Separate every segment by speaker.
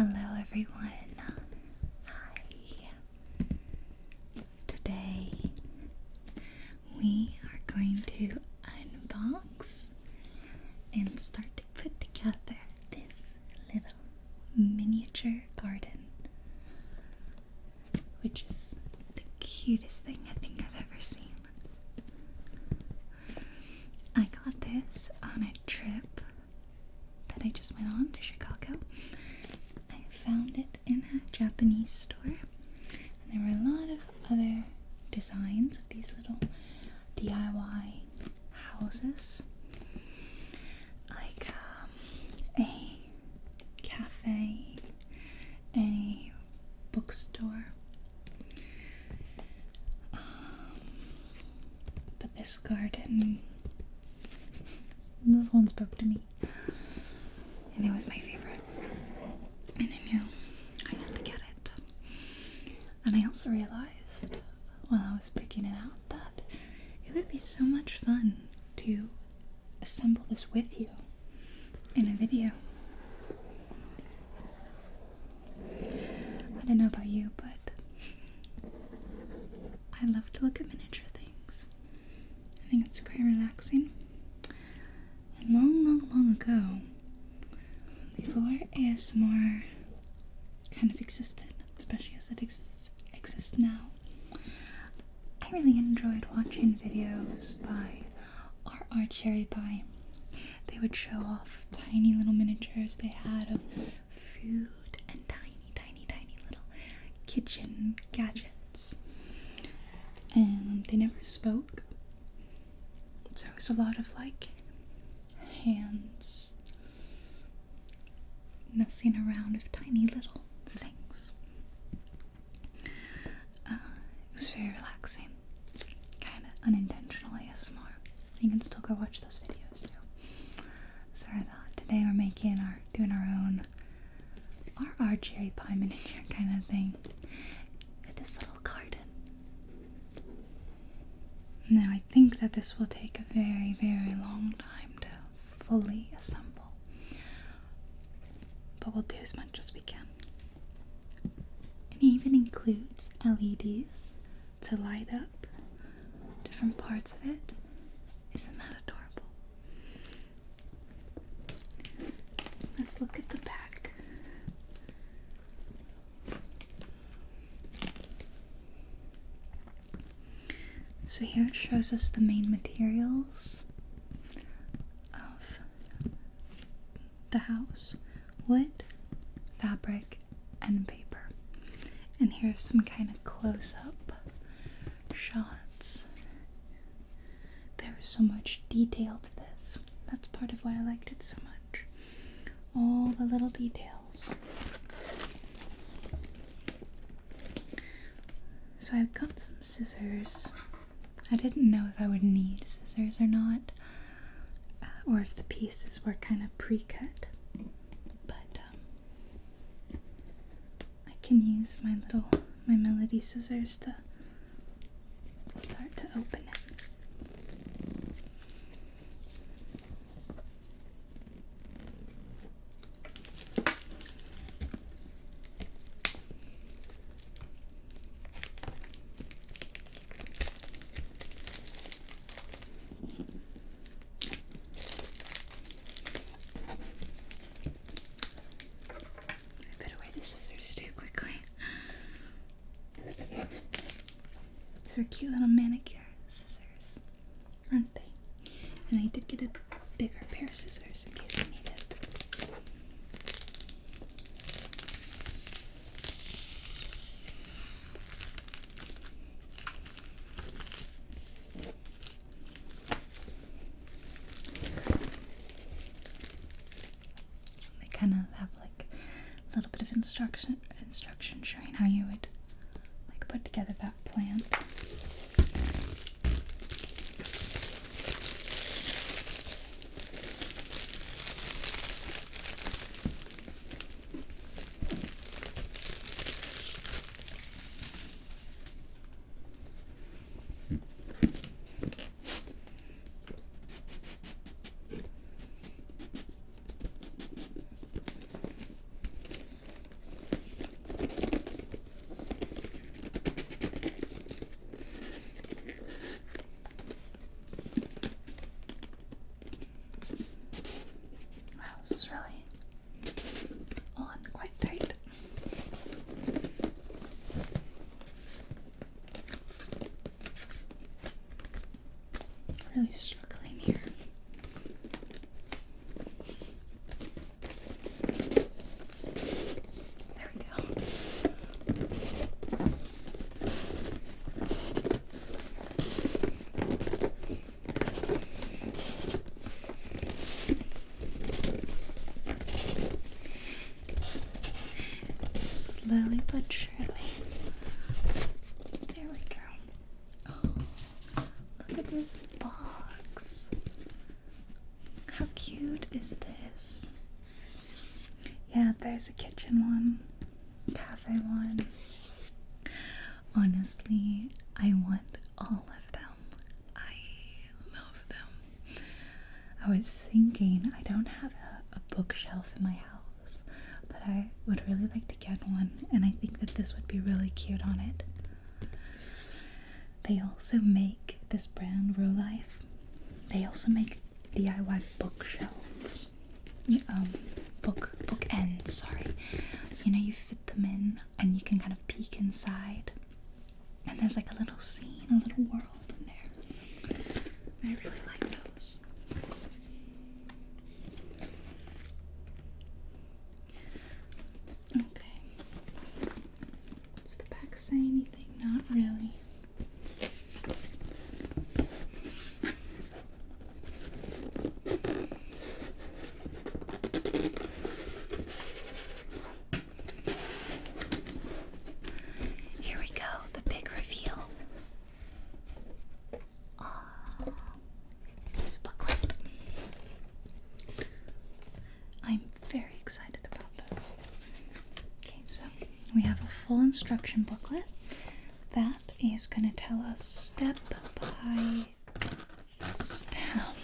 Speaker 1: Hello everyone. Hi. Today we are going to unbox and start to put together this little miniature garden, which is the cutest thing I think I've ever seen. I got this on a trip that I just went on to Chicago. I found it in a Japanese store, and there were a lot of other designs of these little DIY houses, like a cafe, a bookstore, but this garden, this one spoke to me, and it was my favorite, and I knew I had to get it. And I also realized while I was picking it out that it would be so much fun to assemble this with you in a video. I don't know about you, but I love to look at miniature things. I think it's quite relaxing. And long ago, before ASMR kind of existed, especially as it exists now, I really enjoyed watching videos by RR Cherry Pie. They would show off tiny little miniatures they had of food and tiny little kitchen gadgets. And they never spoke, so it was a lot of like hands messing around with tiny little things. It was very relaxing, kind of unintentional ASMR. You can still go watch those videos too. So I thought today we're doing our own RR Cherry Pie miniature kind of thing with this little garden. Now I think that this will take a very long time to fully assemble, but we'll do as much as we can. It even includes LEDs to light up different parts of it. Isn't that adorable? Let's look at the back. So here it shows us the main materials of the house: wood, fabric, and paper. And here's some kind of close-up shots. There's so much detail to this. That's part of why I liked it so much. All the little details. So I've got some scissors. I didn't know if I would need scissors or not, or if the pieces were kind of pre-cut. But I can use my Melody scissors to start to open it. These are cute little manicure scissors, aren't they? And I did get a bigger pair of scissors in case I need it. So they kind of have like a little bit of instruction showing how you would like put together that plant. but surely. There we go. Oh, look at this box. How cute is this? Yeah, there's a kitchen one, cafe one. Honestly, I want all of them. I love them. I was thinking I don't have a bookshelf in my house, but I would really like to get one, and I think that this would be really cute on it. They also make this brand, RØDE. They also make DIY bookshelves. Book ends, sorry. You know, you fit them in and you can kind of peek inside. And there's like a little scene, a little world in there. I really like those. Okay. Does the back say anything? Not really. We have a full instruction booklet that is going to tell us step by step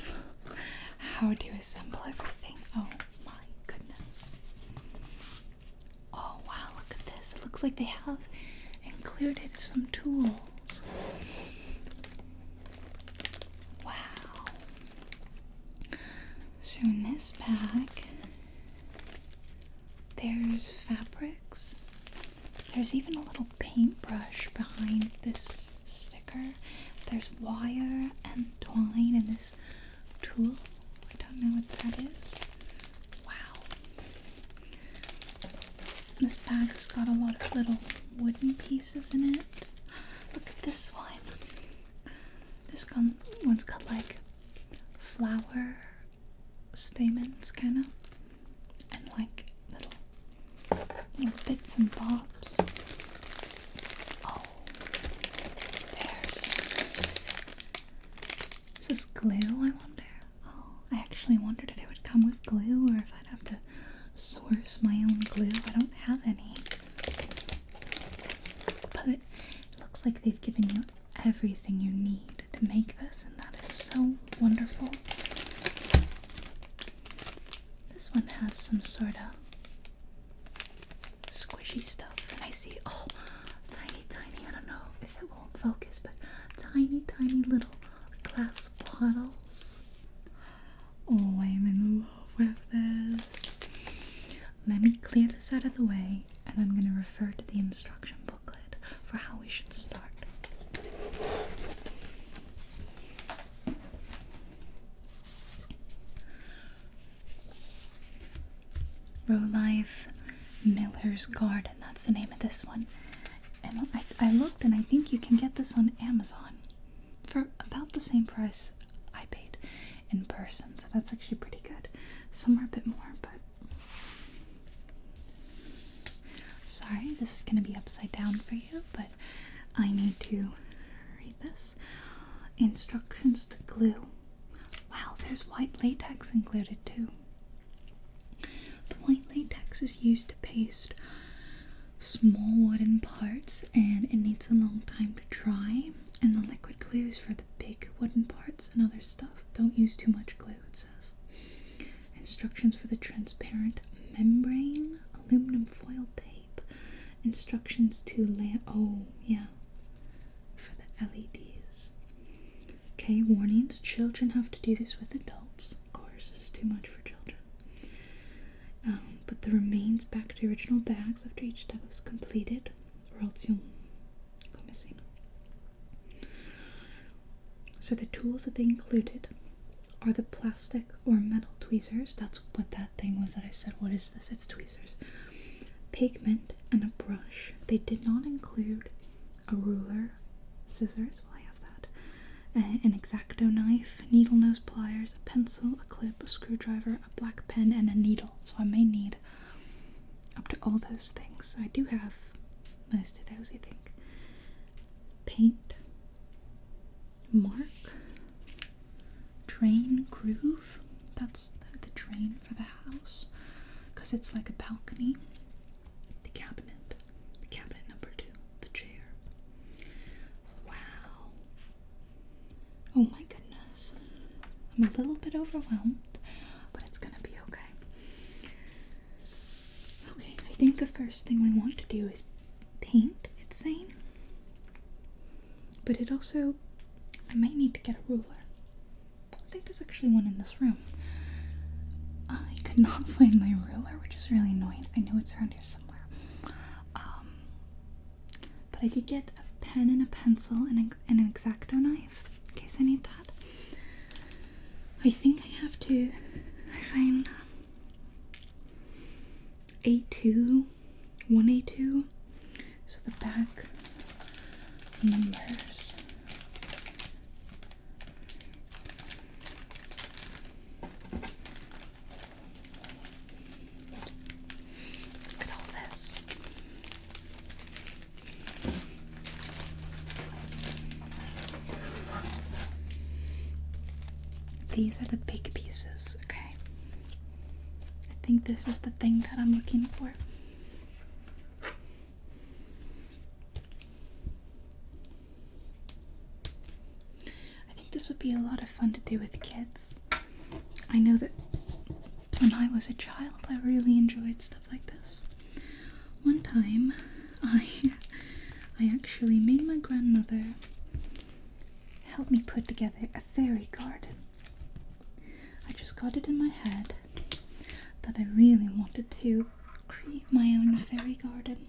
Speaker 1: how to assemble everything. Oh my goodness. Oh wow, look at this. It looks like they have included some tools. Wow. So in this bag, there's fabrics. There's even a little paintbrush behind this sticker. There's wire and twine and this tool. I don't know what that is. Wow. This bag has got a lot of little wooden pieces in it. Look at this one. This one's got like flower stamens kind of, and like little bits and bobs. Oh, is this glue, I wonder? Oh, I actually wondered if it would come with glue or if I'd have to source my own glue. I don't have any. But it looks like they've given you everything you need to make this, and that is so wonderful. This one has some sort of squishy stuff, and I see, oh, tiny, I don't know if it won't focus, but tiny little glass bottles. Oh, I'm in love with this. Let me clear this out of the way, and I'm going to refer to the instruction booklet for how we should start. RØDE Miller's Garden, that's the name of this one. And I looked, and I think you can get this on Amazon for about the same price I paid in person, so that's actually pretty good. Some are a bit more, but sorry, this is going to be upside down for you, but I need to read this. Instructions to glue. Wow, there's white latex included too. The white latex is used to paste small wooden parts, and it needs a long time to dry, and the liquid glue is for the big wooden parts and other stuff. Don't use too much glue, it says. Instructions for the transparent membrane, aluminum foil tape, instructions to for the LEDs. Okay, warnings, children have to do this with adults. Of course, this is too much for children. Put the remains back to original bags after each step is completed, or else you'll go missing. So the tools that they included are the plastic or metal tweezers. That's what that thing was that I said, what is this? It's tweezers. Pigment and a brush. They did not include a ruler, scissors, well I have that, an X-Acto knife, needle nose pliers, a pencil, a clip, a screwdriver, a black pen, and a needle. So I may need up to all those things. So I do have most of those, I think. Paint, mark, drain, groove. That's the drain for the house, because it's like a balcony. The cabinet number 2, the chair. Wow. Oh my goodness. I'm a little bit overwhelmed, but it's gonna be okay. Okay, I think the first thing we want to do is paint, it's saying. But it also, I might need to get a ruler. I think there's actually one in this room. I could not find my ruler, which is really annoying. I know it's around here somewhere. But I did get a pen and a pencil and an X-Acto knife in case I need that. I think I have to find A2, 1A2, so the back numbers. Look at all this. These are the big pieces, okay. I think this is the thing that I'm looking for. I think this would be a lot of fun to do with kids. I know that when I was a child, I really enjoyed stuff like this. One time, I actually made my grandmother help me put together a fairy garden. I just got it in my head that I really wanted to create my own fairy garden.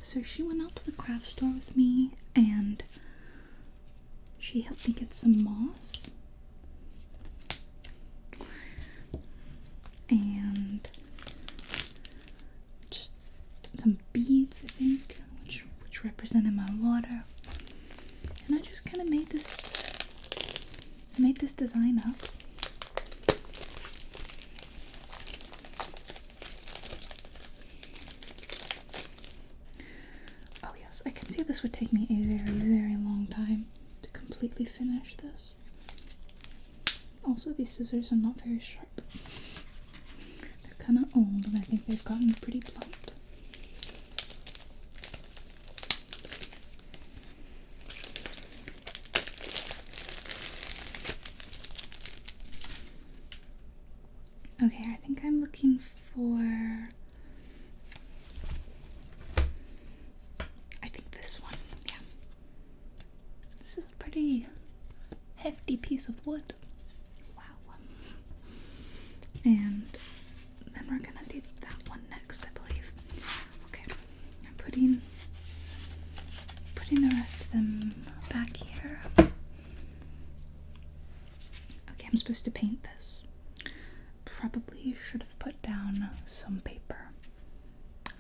Speaker 1: So she went out to the craft store with me and she helped me get some moss and just some beads, I think, which represented my water. And I just kind of made this design up. Oh yes, I can see this would take me a very, very long time to completely finish this. Also, these scissors are not very sharp. They're kind of old and I think they've gotten pretty blunt. Okay, I think I'm looking for, I think this one, yeah. This is a pretty hefty piece of wood. Wow. And then we're gonna do that one next, I believe. Okay, I'm putting the rest of them back here. Okay, I'm supposed to paint this. Probably should have put down some paper.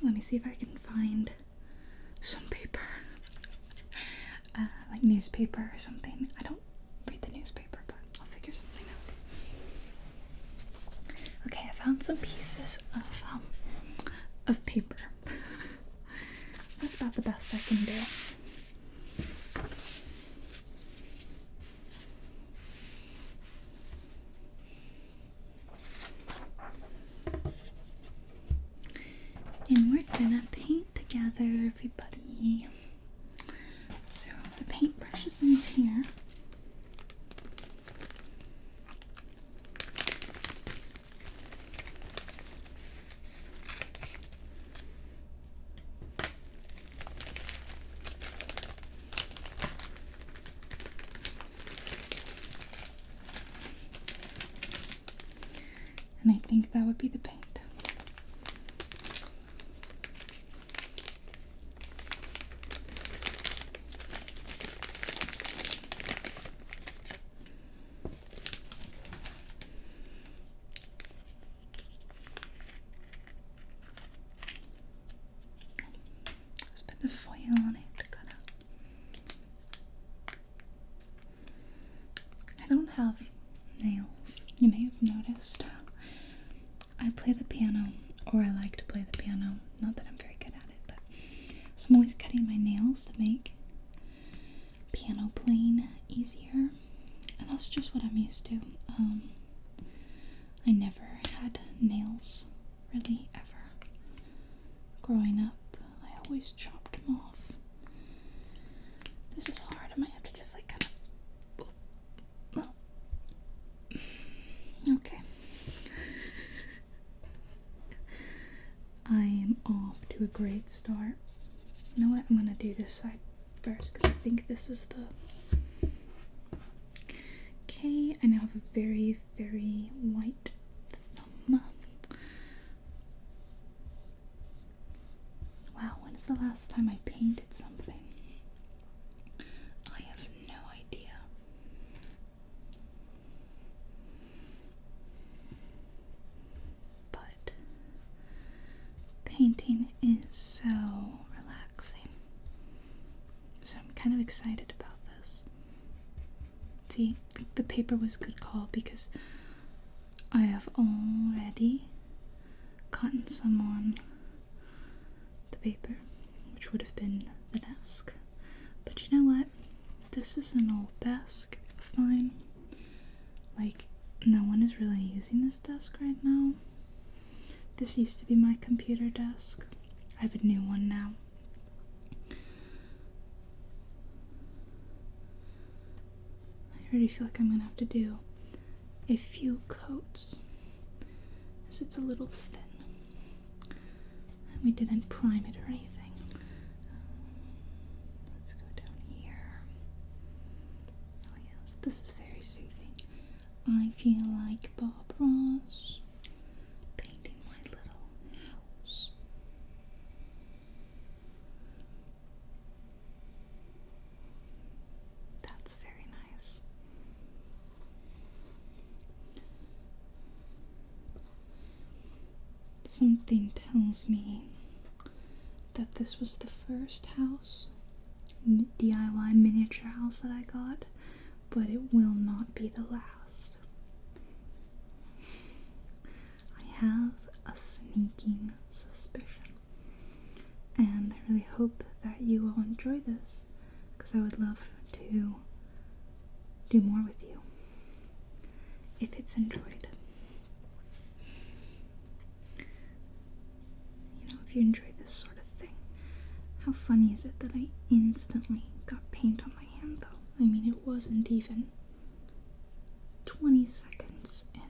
Speaker 1: Let me see if I can find some paper. Like newspaper or something. I don't read the newspaper, but I'll figure something out. Okay, I found some pieces of paper. That's about the best I can do. And we're gonna paint together, everybody. So the paintbrush is in here. And I think that would be the paint. The foil on it. I don't have nails, you may have noticed. I play the piano, or I like to play the piano. Not that I'm very good at it, but So I'm always cutting my nails to make piano playing easier, and that's just what I'm used to. I never had nails, really, ever. Growing up, I always chopped them off. This is hard. I might have to just like kind of... Well, okay. I am off to a great start. You know what? I'm gonna do this side first because I think this is the... Okay, I now have a very, very white thumb. Wow, when is the last time I painted something? I have no idea. But painting is so relaxing. So I'm kind of excited about this. See, the paper was a good call because I have already gotten some on the paper, which would have been the desk. But you know what? This is an old desk of mine. Like, no one is really using this desk right now. This used to be my computer desk. I have a new one now. I already feel like I'm gonna have to do a few coats, as it's a little thin. And we didn't prime it or anything. Let's go down here. Oh yes, this is very soothing. I feel like Bob Ross painting my little house. That's very nice. Something tells me that this was the first house, DIY miniature house that I got, but it will not be the last. I have a sneaking suspicion, and I really hope that you will enjoy this, because I would love to do more with you if it's enjoyed. You know, if you enjoy this sort of thing. How funny is it that I instantly got paint on my hand though? I mean, it wasn't even 20 seconds in.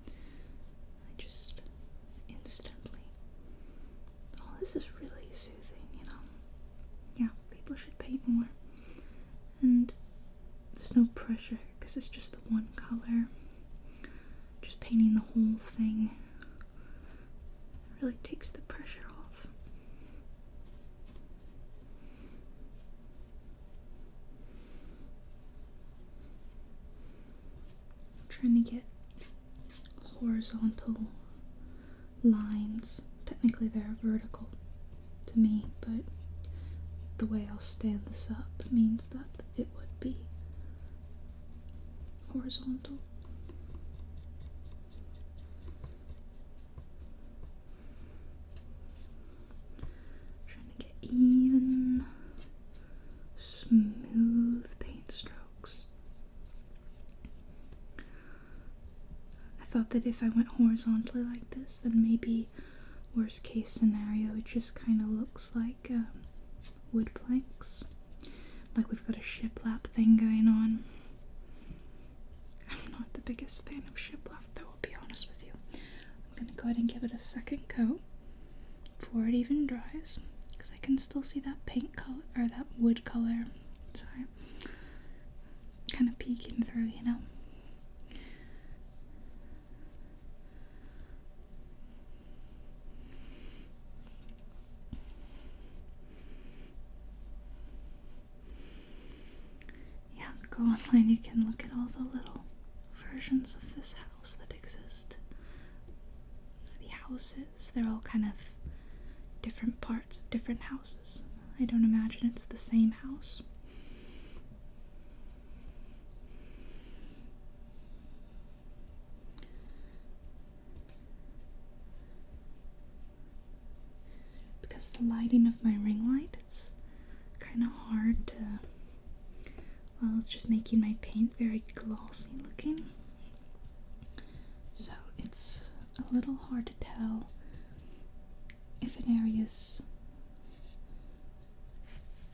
Speaker 1: I just instantly... Oh, this is really soothing, you know? Yeah, people should paint more. And there's no pressure, because it's just the one color. Just painting the whole thing really takes the pressure off. I'm trying to get horizontal lines. Technically they're vertical to me, but the way I'll stand this up means that it would be horizontal. Even, smooth paint strokes. I thought that if I went horizontally like this, then maybe worst case scenario, it just kind of looks like wood planks. Like we've got a shiplap thing going on. I'm not the biggest fan of shiplap though, I'll be honest with you. I'm gonna go ahead and give it a second coat before it even dries. Because I can still see that paint color, or that wood color, sorry, kind of peeking through, you know. Yeah, go online, you can look at all the little versions of this house that exist. The houses, they're all kind of different parts of different houses. I don't imagine it's the same house. Because because the lighting of my ring light, it's kind of hard to, well, it's just making my paint very glossy looking. So it's a little hard to tell if an area is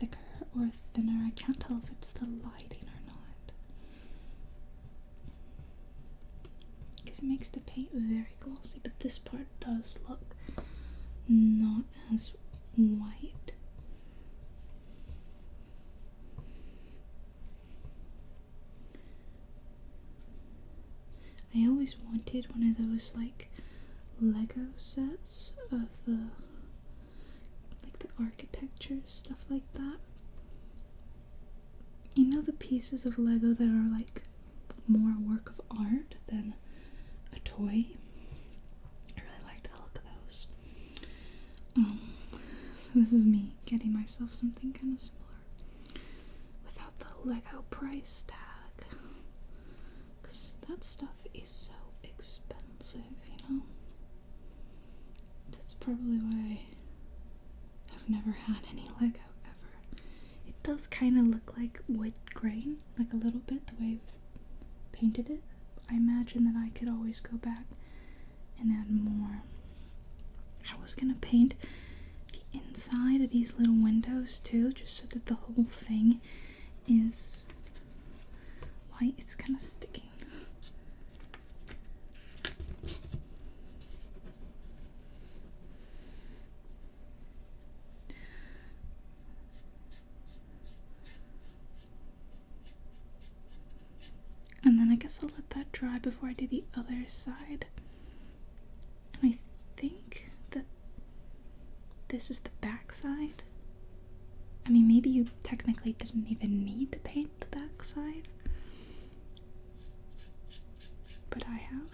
Speaker 1: thicker or thinner. I can't tell if it's the lighting or not, because it makes the paint very glossy, but this part does look not as white. I always wanted one of those like Lego sets of the architecture stuff like that. You know, the pieces of Lego that are like more a work of art than a toy. I really liked the look of those. So this is me getting myself something kind of similar without the Lego price tag, because that stuff is so expensive, you know. That's probably why I've never had any Lego ever. It does kind of look like wood grain, like a little bit, the way I've painted it. I imagine that I could always go back and add more. I was gonna paint the inside of these little windows too, just so that the whole thing is white. It's kind of sticking. And then I guess I'll let that dry before I do the other side. And I think that this is the back side. I mean, maybe you technically didn't even need to paint the back side, but I have.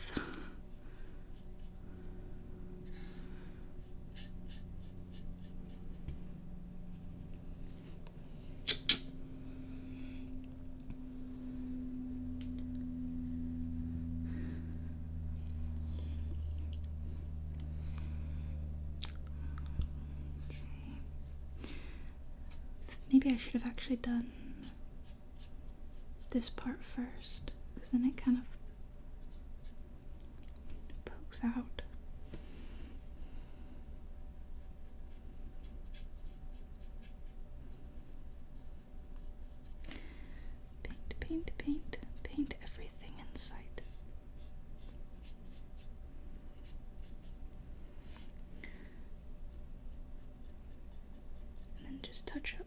Speaker 1: Maybe I should have actually done this part first, because then it kind of pokes out. Paint, paint, paint, paint everything in sight. And then just touch up.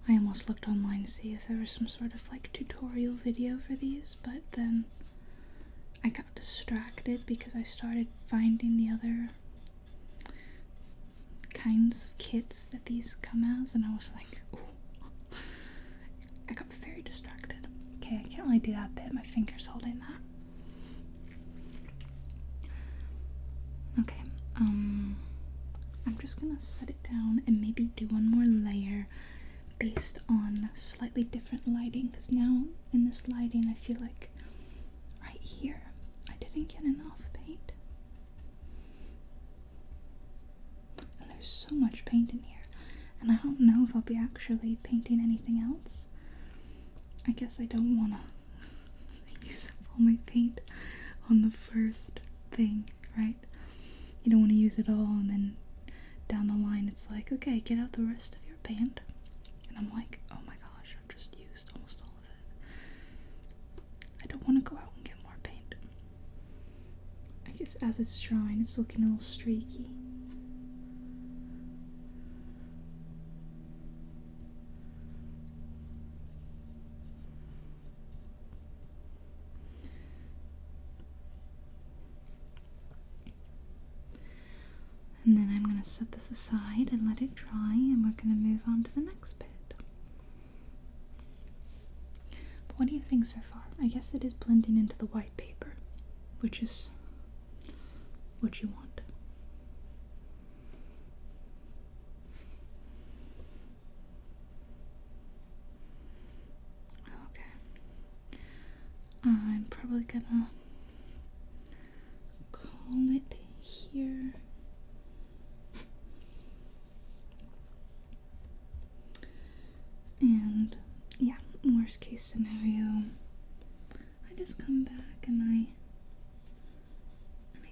Speaker 1: I almost looked online to see if there was some sort of like tutorial video for these, but then I got distracted because I started finding the other kinds of kits that these come as, and I was like, ooh. I got very distracted. Okay, I can't really do that bit, my finger's holding that. Okay, I'm just gonna set it down and maybe do one more layer based on slightly different lighting, because now in this lighting I feel like right here I didn't get enough paint, and there's so much paint in here, and I don't know if I'll be actually painting anything else. I guess I don't want to use up all my paint on the first thing, right? You don't want to use it all and then down the line it's like, okay, get out the rest of your paint. And I'm like, oh my gosh, I've just used almost all of it. I don't want to go out and get more paint. I guess as it's drying, it's looking a little streaky. And then I'm going to set this aside and let it dry, and we're going to move on to the next bit. But what do you think so far? I guess it is blending into the white paper, which is what you want. Okay. I'm probably gonna worst case scenario, I just come back and I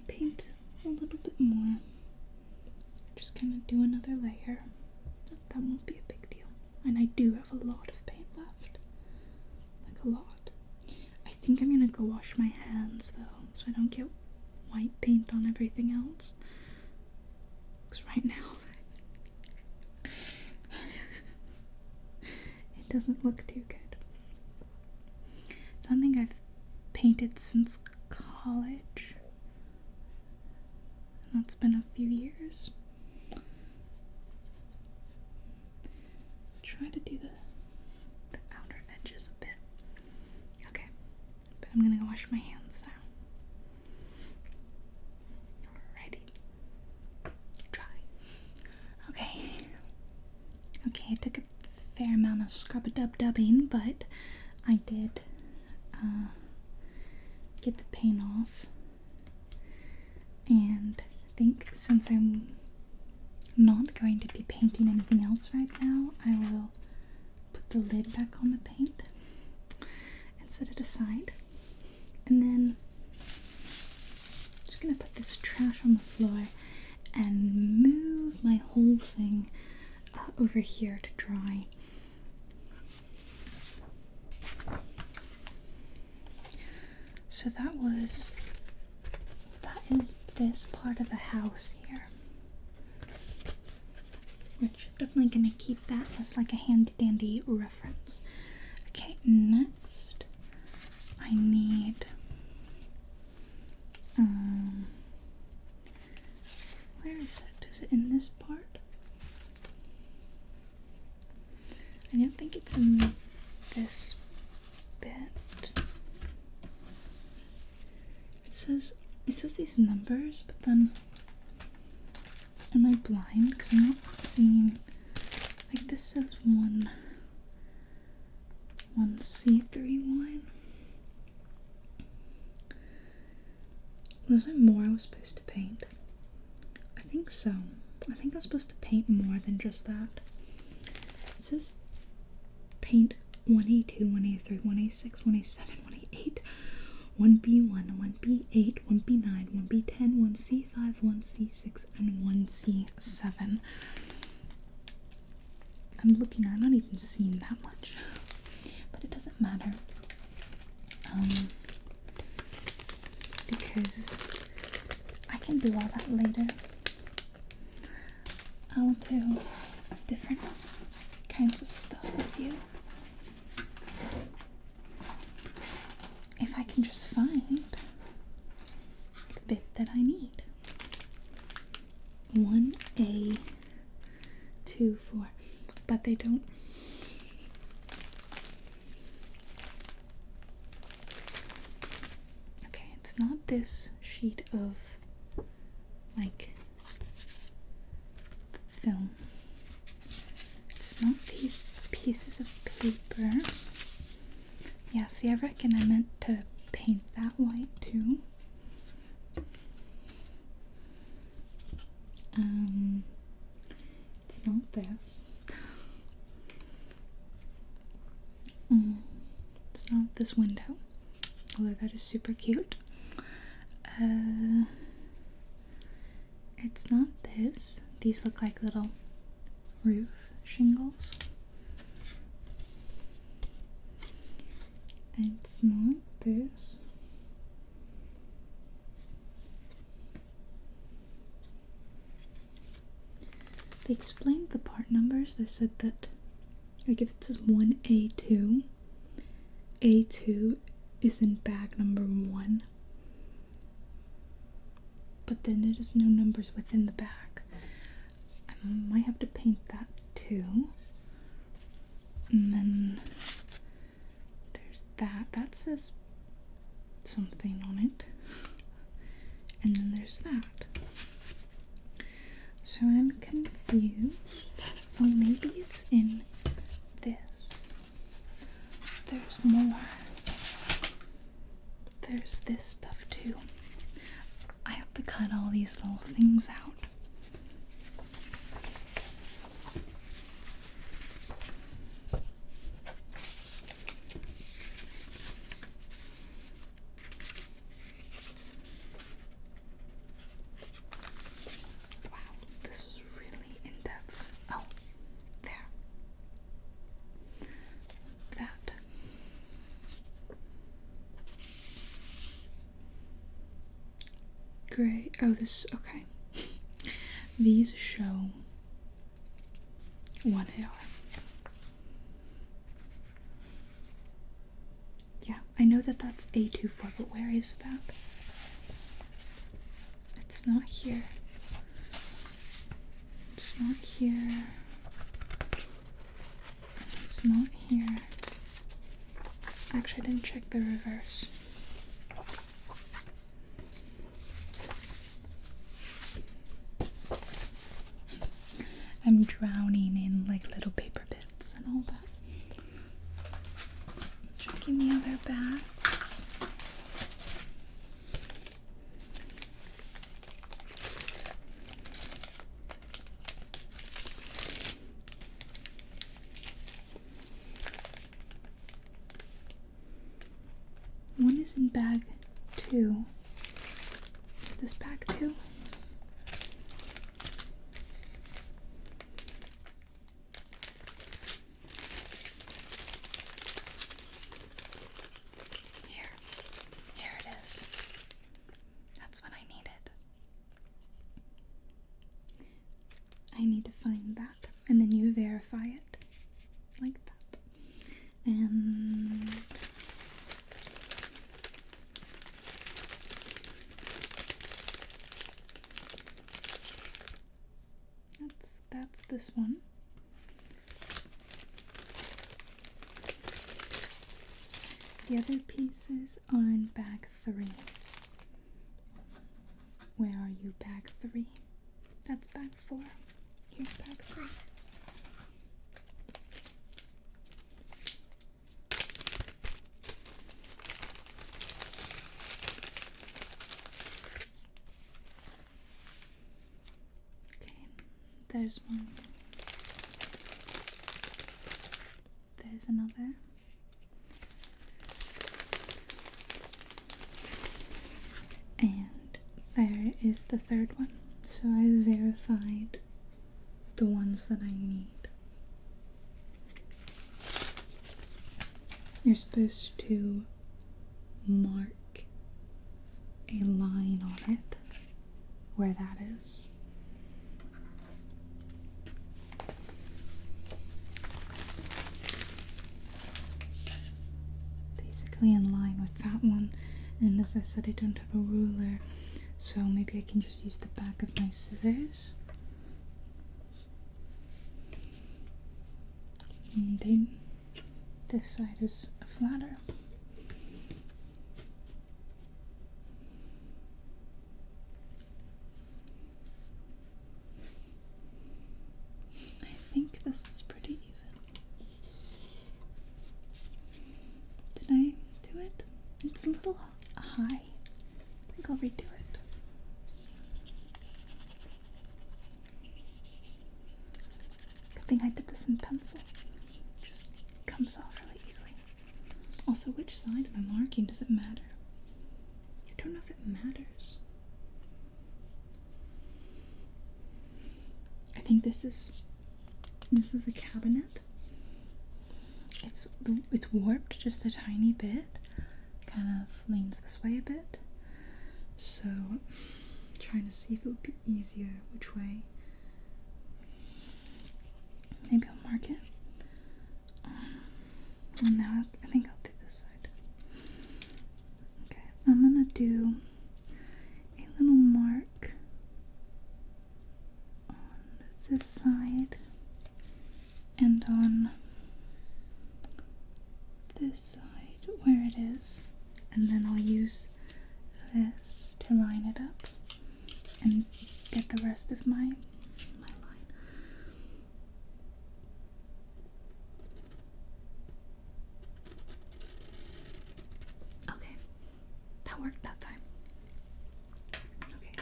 Speaker 1: paint a little bit more. Just kind of do another layer. That won't be a big deal. And I do have a lot of paint left. Like a lot. I think I'm gonna go wash my hands though, so I don't get white paint on everything else. Because right now it doesn't look too good. I don't think I've painted since college. That's been a few years. Try to do the outer edges a bit. Okay, but I'm gonna go wash my hands now. Alrighty. Dry. Okay, it took a fair amount of scrub-a-dub-dubbing, but I did get the paint off. And I think since I'm not going to be painting anything else right now, I will put the lid back on the paint and set it aside. And then I'm just gonna put this trash on the floor and move my whole thing over here to dry. So that is this part of the house here, which I'm definitely gonna keep that as like a handy dandy reference. Okay, next I need where is it? Is it in this part? I don't think it's in this bit. It says these numbers, but then am I blind? Because I'm not seeing, like this says 1C31. Was there more I was supposed to paint? I think so. I think I was supposed to paint more than just that. It says paint 1A2, 1A3, 1A6, 1A7, 1A8, 1B1, 1B8, 1B9, 1B10, 1C5, 1C6, and 1C7. I'm looking, I'm not even seeing that much, but it doesn't matter, because I can do all that later. I'll do different kinds of stuff with you. If I can just find the bit that I need. 1A, 2, 4, but they don't. Okay, it's not this sheet of like film. It's not these pieces of paper. Yeah, see, I reckon I meant to paint that white too. It's not this. It's not this window, although that is super cute. It's not this. These look like little roof shingles. It's not this. They explained the part numbers. They said that, like, if it says 1A2, A2 is in bag number 1, but then it has no numbers within the bag. I might have to paint that too. And then there's that says something on it, and then there's that. So I'm confused. Oh, maybe it's in this. There's more. There's this stuff too. I have to cut all these little things out. gray. Oh, this, okay. These show 1 AR. Yeah, I know that that's A24, but where is that? It's not here. It's not here. It's not here. Actually, I didn't check the reverse. I'm drowning in like little paper bits and all that. Checking the other bags. One is in bag 2. Is this bag 2? Here it is. That's what I needed. I need to find that, and then you verify it like that. And that's this one. The other pieces are in bag 3. Where are you, bag 3? That's bag 4. Here's bag 3. Okay, there's one. There's another. And there is the third one. So I verified the ones that I need. You're supposed to mark a line on it where that is. Basically in line with that one. And as I said, I don't have a ruler, so maybe I can just use the back of my scissors. And then this side is flatter. I think this is pretty even. Did I do it? It's a little high. I think I'll redo it. Good thing I did this in pencil. It just comes off really easily. Also, which side am I marking? Does it matter? I don't know if it matters. I think this is a cabinet. It's warped just a tiny bit. Kind of leans this way a bit, so trying to see if it would be easier which way. Maybe I'll mark it. And now I think I'll do this side. Okay, I'm gonna do a little mark on this side and on this side where it is. And then I'll use this to line it up and get the rest of my line. Okay, that worked that time. Okay,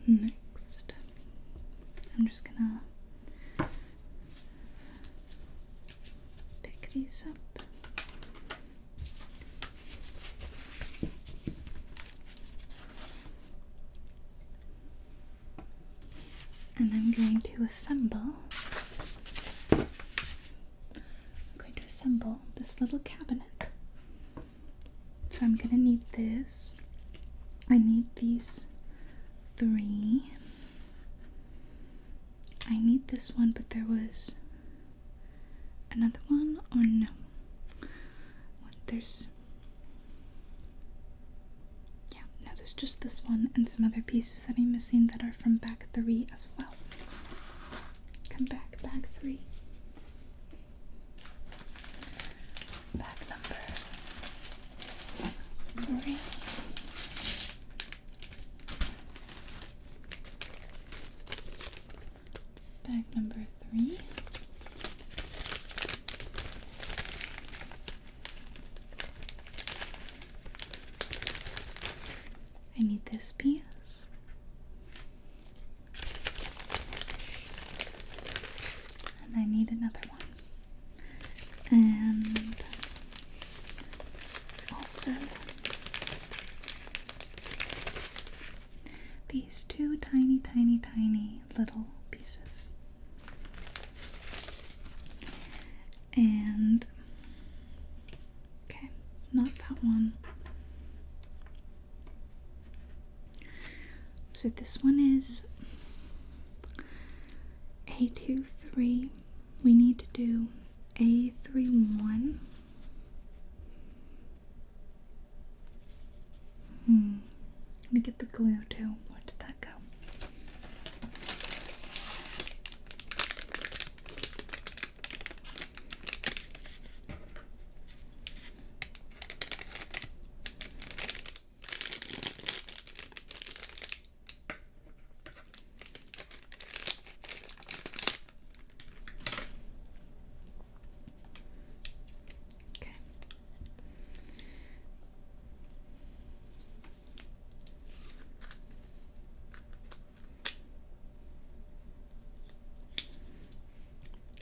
Speaker 1: next I'm just gonna pick these up. And I'm going to assemble this little cabinet. So I'm gonna need this. I need these 3. I need this one, but there was another one, or no? There's just this one and some other pieces that I'm missing that are from bag 3 as well. Come back, bag 3. Bag number 3. Bag number 3. I need this piece. And I need another one. And also these 2 tiny, tiny, tiny little pieces. And okay, not that one. So this one is A23. We need to do A31. Let me get the glue too. Where did that go?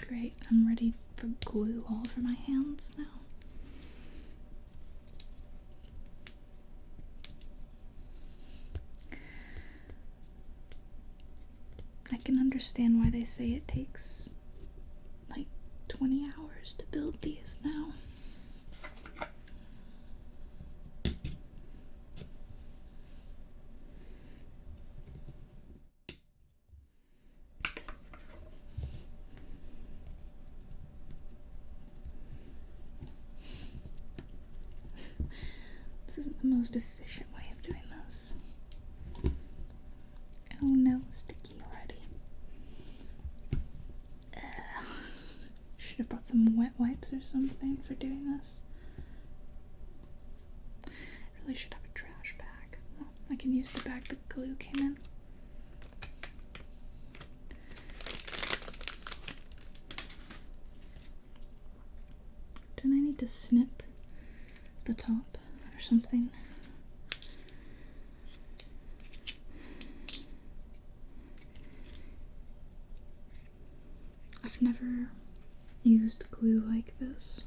Speaker 1: Great, I'm ready for glue all over my hands now. I can understand why they say it takes like 20 hours to build these now. This isn't the most efficient way of doing this. Oh no, sticky already. Should have brought some wet wipes or something for doing this. I really should have a trash bag. Well, I can use the bag the glue came in. Don't I need to snip the top or something? I've never used glue like this.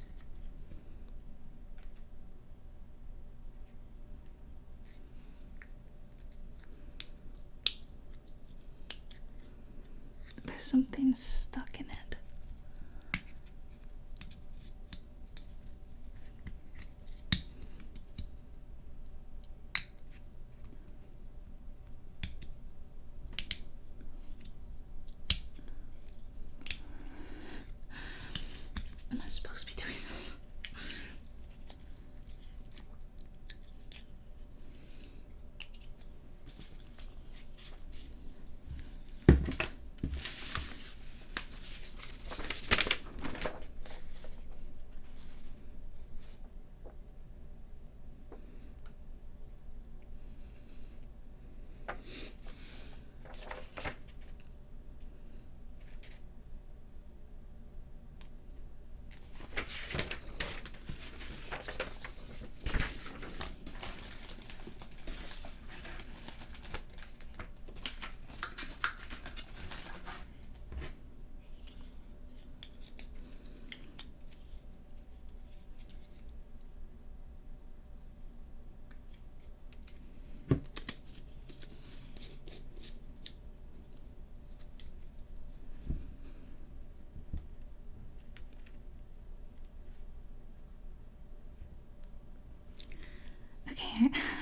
Speaker 1: There's something stuck in it. Am I supposed to be doing this?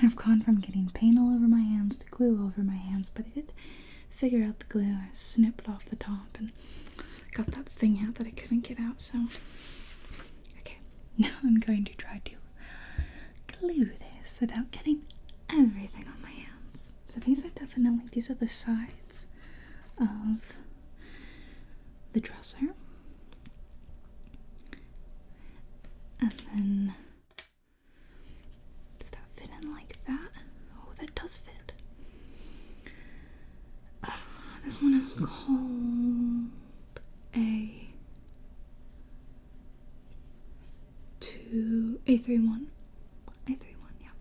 Speaker 1: I've gone from getting paint all over my hands to glue all over my hands, but I did figure out the glue. I snipped off the top and got that thing out that I couldn't get out, so. Okay, now I'm going to try to glue this without getting everything on my hands. So these are the sides of the dresser. And then, does that fit in like that? Oh, that does fit. This one is called A31. A31, yeah.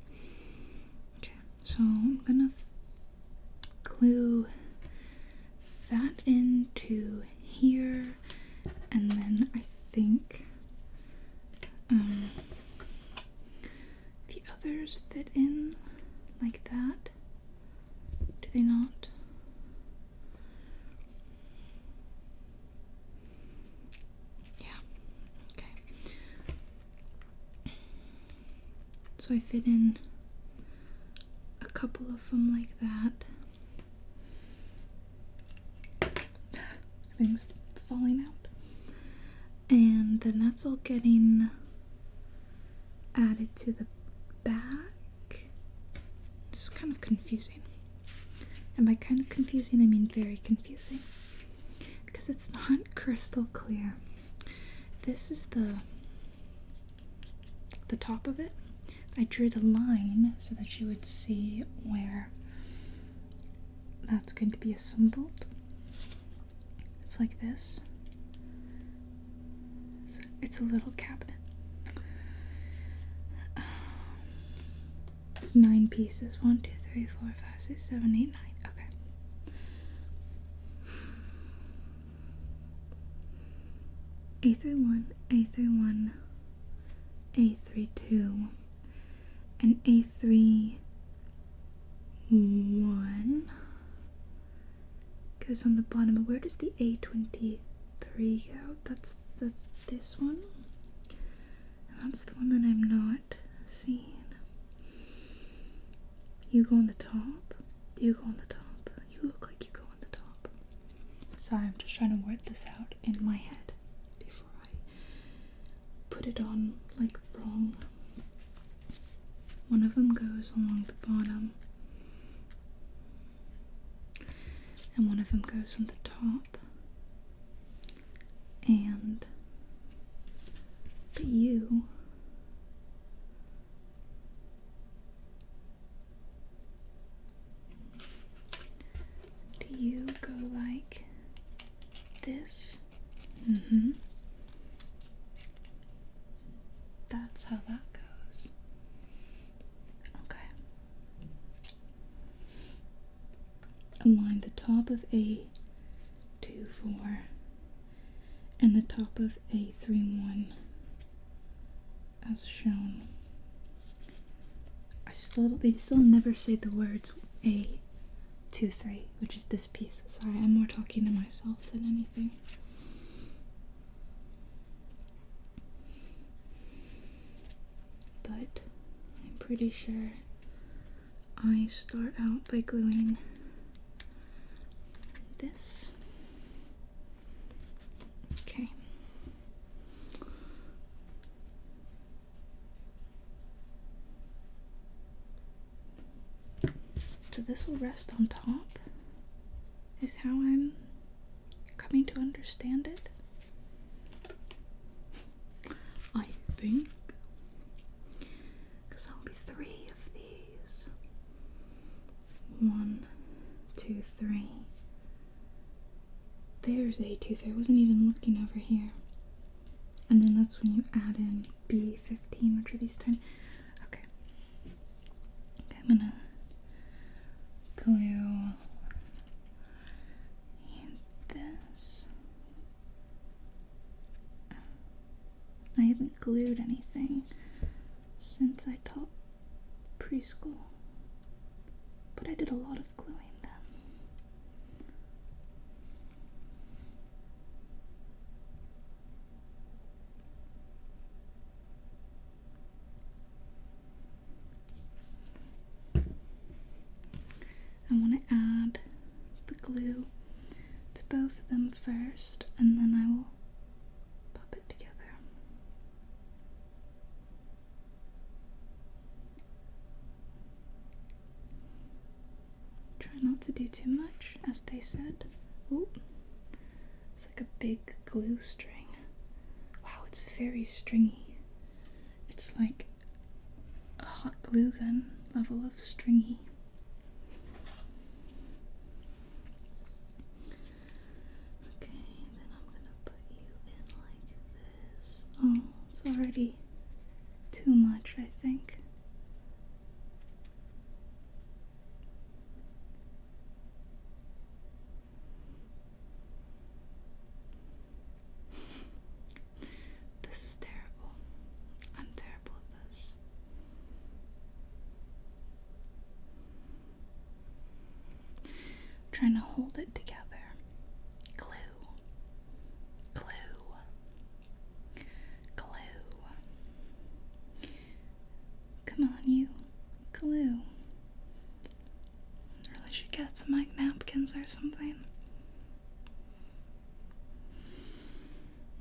Speaker 1: Okay, so I'm gonna glue that into here, and then I think the others fit in like that. Do they not? Yeah. Okay. So I fit in a couple of them like that. Everything's falling out. And then that's all getting added to the back. It's kind of confusing. And by kind of confusing, I mean very confusing. Because it's not crystal clear. This is the top of it. I drew the line so that you would see where that's going to be assembled. It's like this. So it's a little cabinet. There's 9 pieces. 1, 2, 3, 4, 5, 6, 7, 8, 9. Okay. A31, A31, A32, and A31 goes on the bottom. But where does the A23 go? That's this one. And that's the one that I'm not seeing. You go on the top. You go on the top. You look like you go on the top. Sorry, I'm just trying to work this out in my head before I put it on like wrong. One of them goes along the bottom, and one of them goes on the top. And but you go like this. That's how that goes. Okay. Align the top of A24 and the top of A31 as shown. They still never say the words A23, which is this piece. Sorry, I'm more talking to myself than anything. But I'm pretty sure I start out by gluing this. Okay. So this will rest on top, is how I'm coming to understand it. I think. Because there'll be 3 of these. 1, 2, 3. There's A23. I wasn't even looking over here. And then that's when you add in B15, which are these 10. Okay. Okay, I'm gonna glue this. I haven't glued anything since I taught preschool, but I did a lot of gluing then. both of them first, and then I will pop it together. Try not to do too much, as they said. Oop. It's like a big glue string. Wow, it's very stringy. It's like a hot glue gun level of stringy. Okay, then I'm gonna put you in like this. Oh, it's already too much, I think. This is terrible. I'm terrible at this. Trying to hold it together. Glue. Glue. Glue. Come on, you. Glue. I really should get some like napkins or something.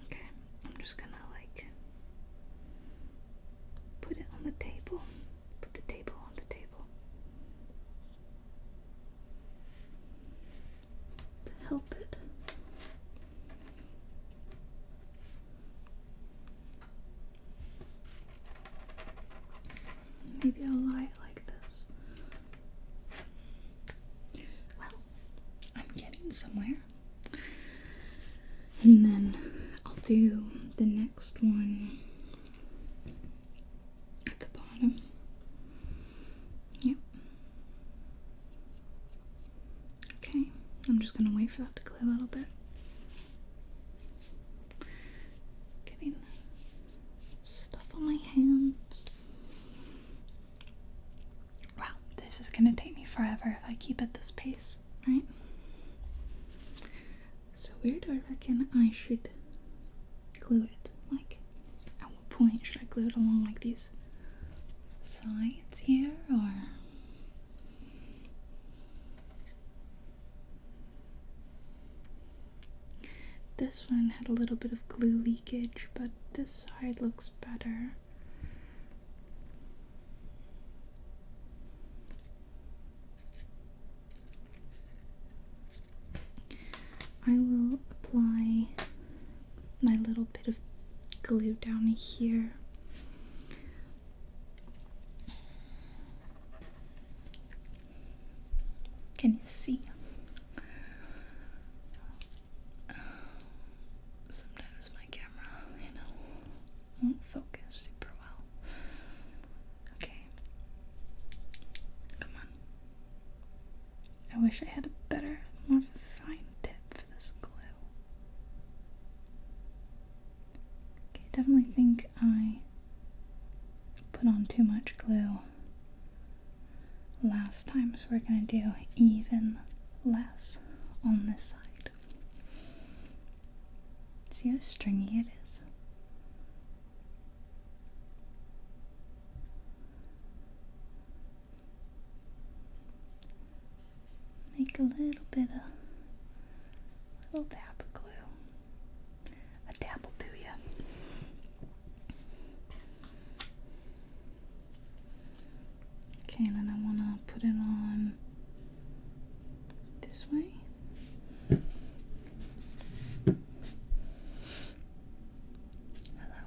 Speaker 1: Okay, I'm just gonna like put it on the table. Put the table on the table. To help it. Maybe I'll lie it like this. Well, I'm getting somewhere. And then I'll do the next one at the bottom. Yep. Okay, I'm just gonna wait for that to glue a little bit. Getting stuff on my hands. Wow, this is gonna take me forever if I keep at this pace, right? So where do I reckon I should glue it? Like, at what point should I glue it along like these sides here, or? This one had a little bit of glue leakage, but this side looks better. I will apply my little bit of glue down here. Can you see? Sometimes my camera, won't focus super well. Okay. Come on. I wish I had a better, more fine tip for this glue. Okay, definitely think I put on too much glue last time, so we're gonna do even less on this side. See how stringy it is? Make a little bit of, little dab of glue. A dab will do ya. Okay, and then I wanna put it on this way. Hello.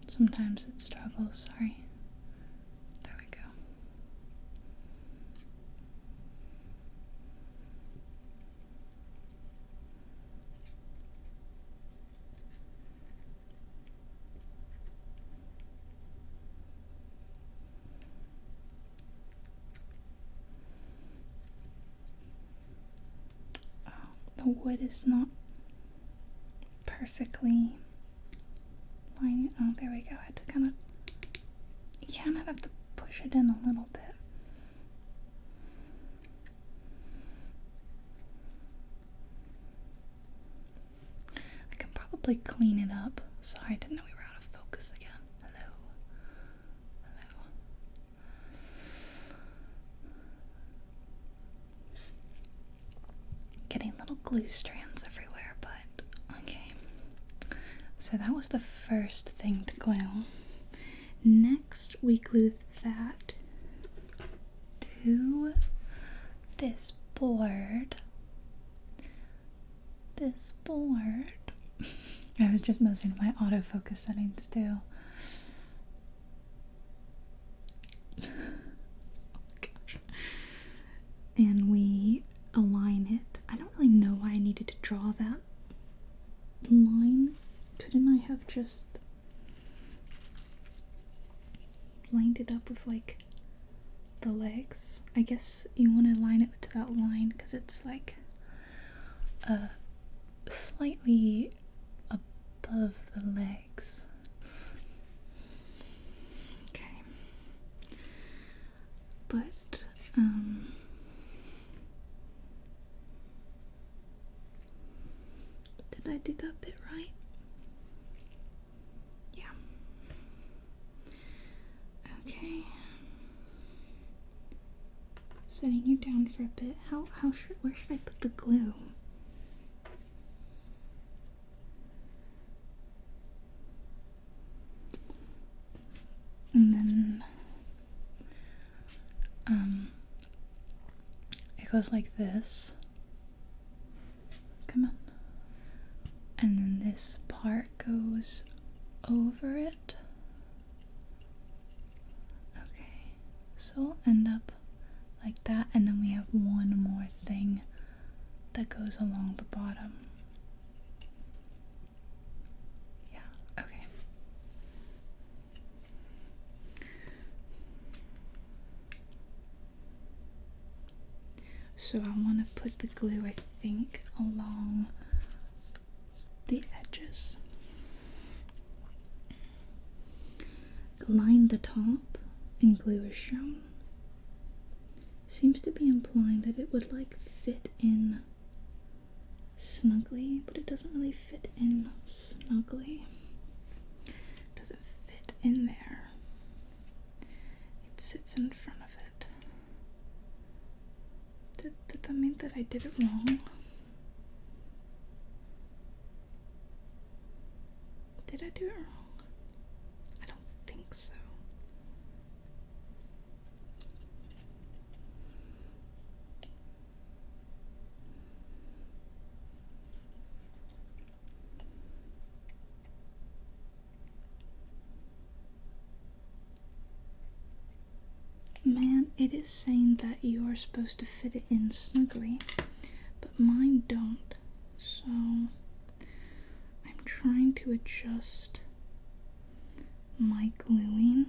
Speaker 1: Sometimes it struggles, sorry. There we go. Oh, the wood is not perfectly lining. Oh, there we go. I had to kind of have to push it in a little bit. I can probably clean it up. Sorry, I didn't know we were out of focus again. Hello. Hello. glue strands everywhere, but okay. So that was the first thing to glue. Next, we glue that to this board. I was just messing with my autofocus settings too. Oh gosh. And we align it. I don't really know why I needed to draw that line. Couldn't I have just lined it up with like the legs? I guess you want to line it to that line because it's like slightly above the legs. Okay. But did I do that bit right? Yeah. Okay. Setting you down for a bit. Where should I put the glue? And then it goes like this. Come on. And then this part goes over it. Okay, so we'll end up like that, and then we have one more thing that goes along the bottom. Yeah, okay. So I want to put the glue, I think, along the edges. Line the top and glue is shown. Seems to be implying that it would like fit in snugly, but it doesn't really fit in snugly. It doesn't fit in there. It sits in front of it. Did that mean that I did it wrong? Did I do it wrong? I don't think so. Man, it is saying that you are supposed to fit it in snugly, but mine don't. So I'm trying to adjust my gluing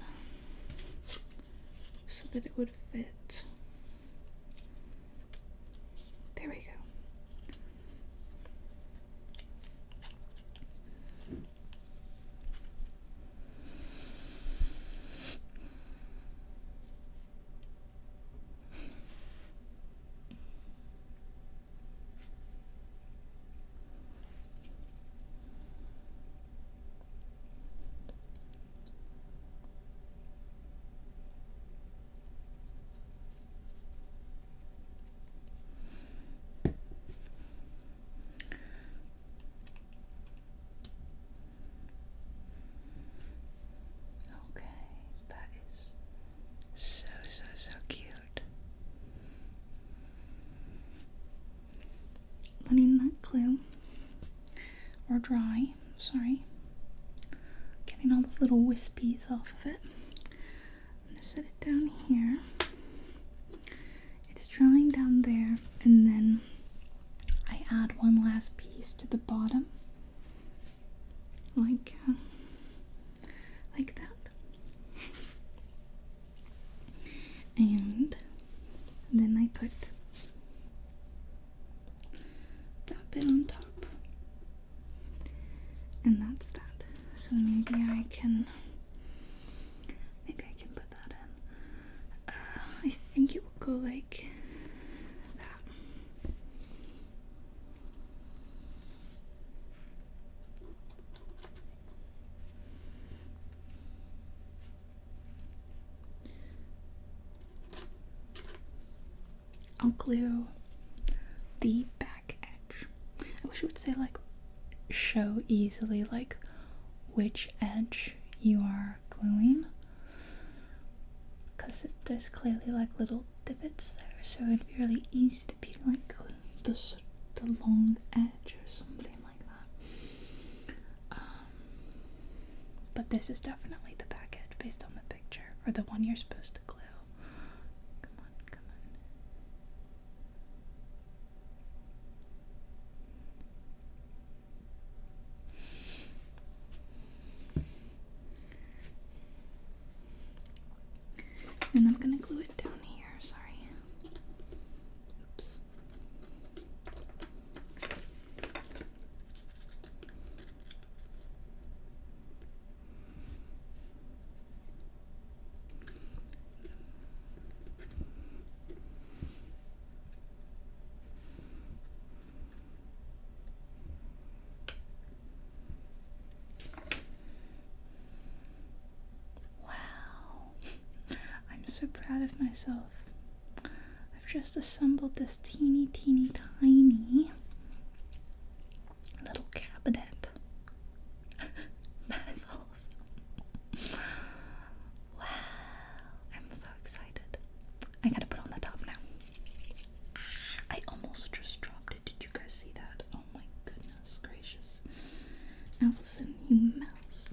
Speaker 1: so that it would fit. There we go. Letting that glue, or dry, sorry, getting all the little wispies off of it. I'm going to set it down here. It's drying down there, and then I add one last piece to the bottom, like that. And then I put that bit on top, and that's that. So maybe I can put that in. I think it will go like that. I'll glue the back edge. would say like show easily like which edge you are gluing, because there's clearly like little divots there, so it'd be really easy to be like the long edge or something like that. But this is definitely the back edge based on the picture, or the one you're supposed to glue. Come on, come on. And I'm gonna glue it down here, sorry. Oops. So proud of myself. I've just assembled this teeny tiny little cabinet. That is awesome. Wow, I'm so excited. I gotta put on the top now. I almost just dropped it. Did you guys see that? Oh my goodness gracious. Allison, you mouse.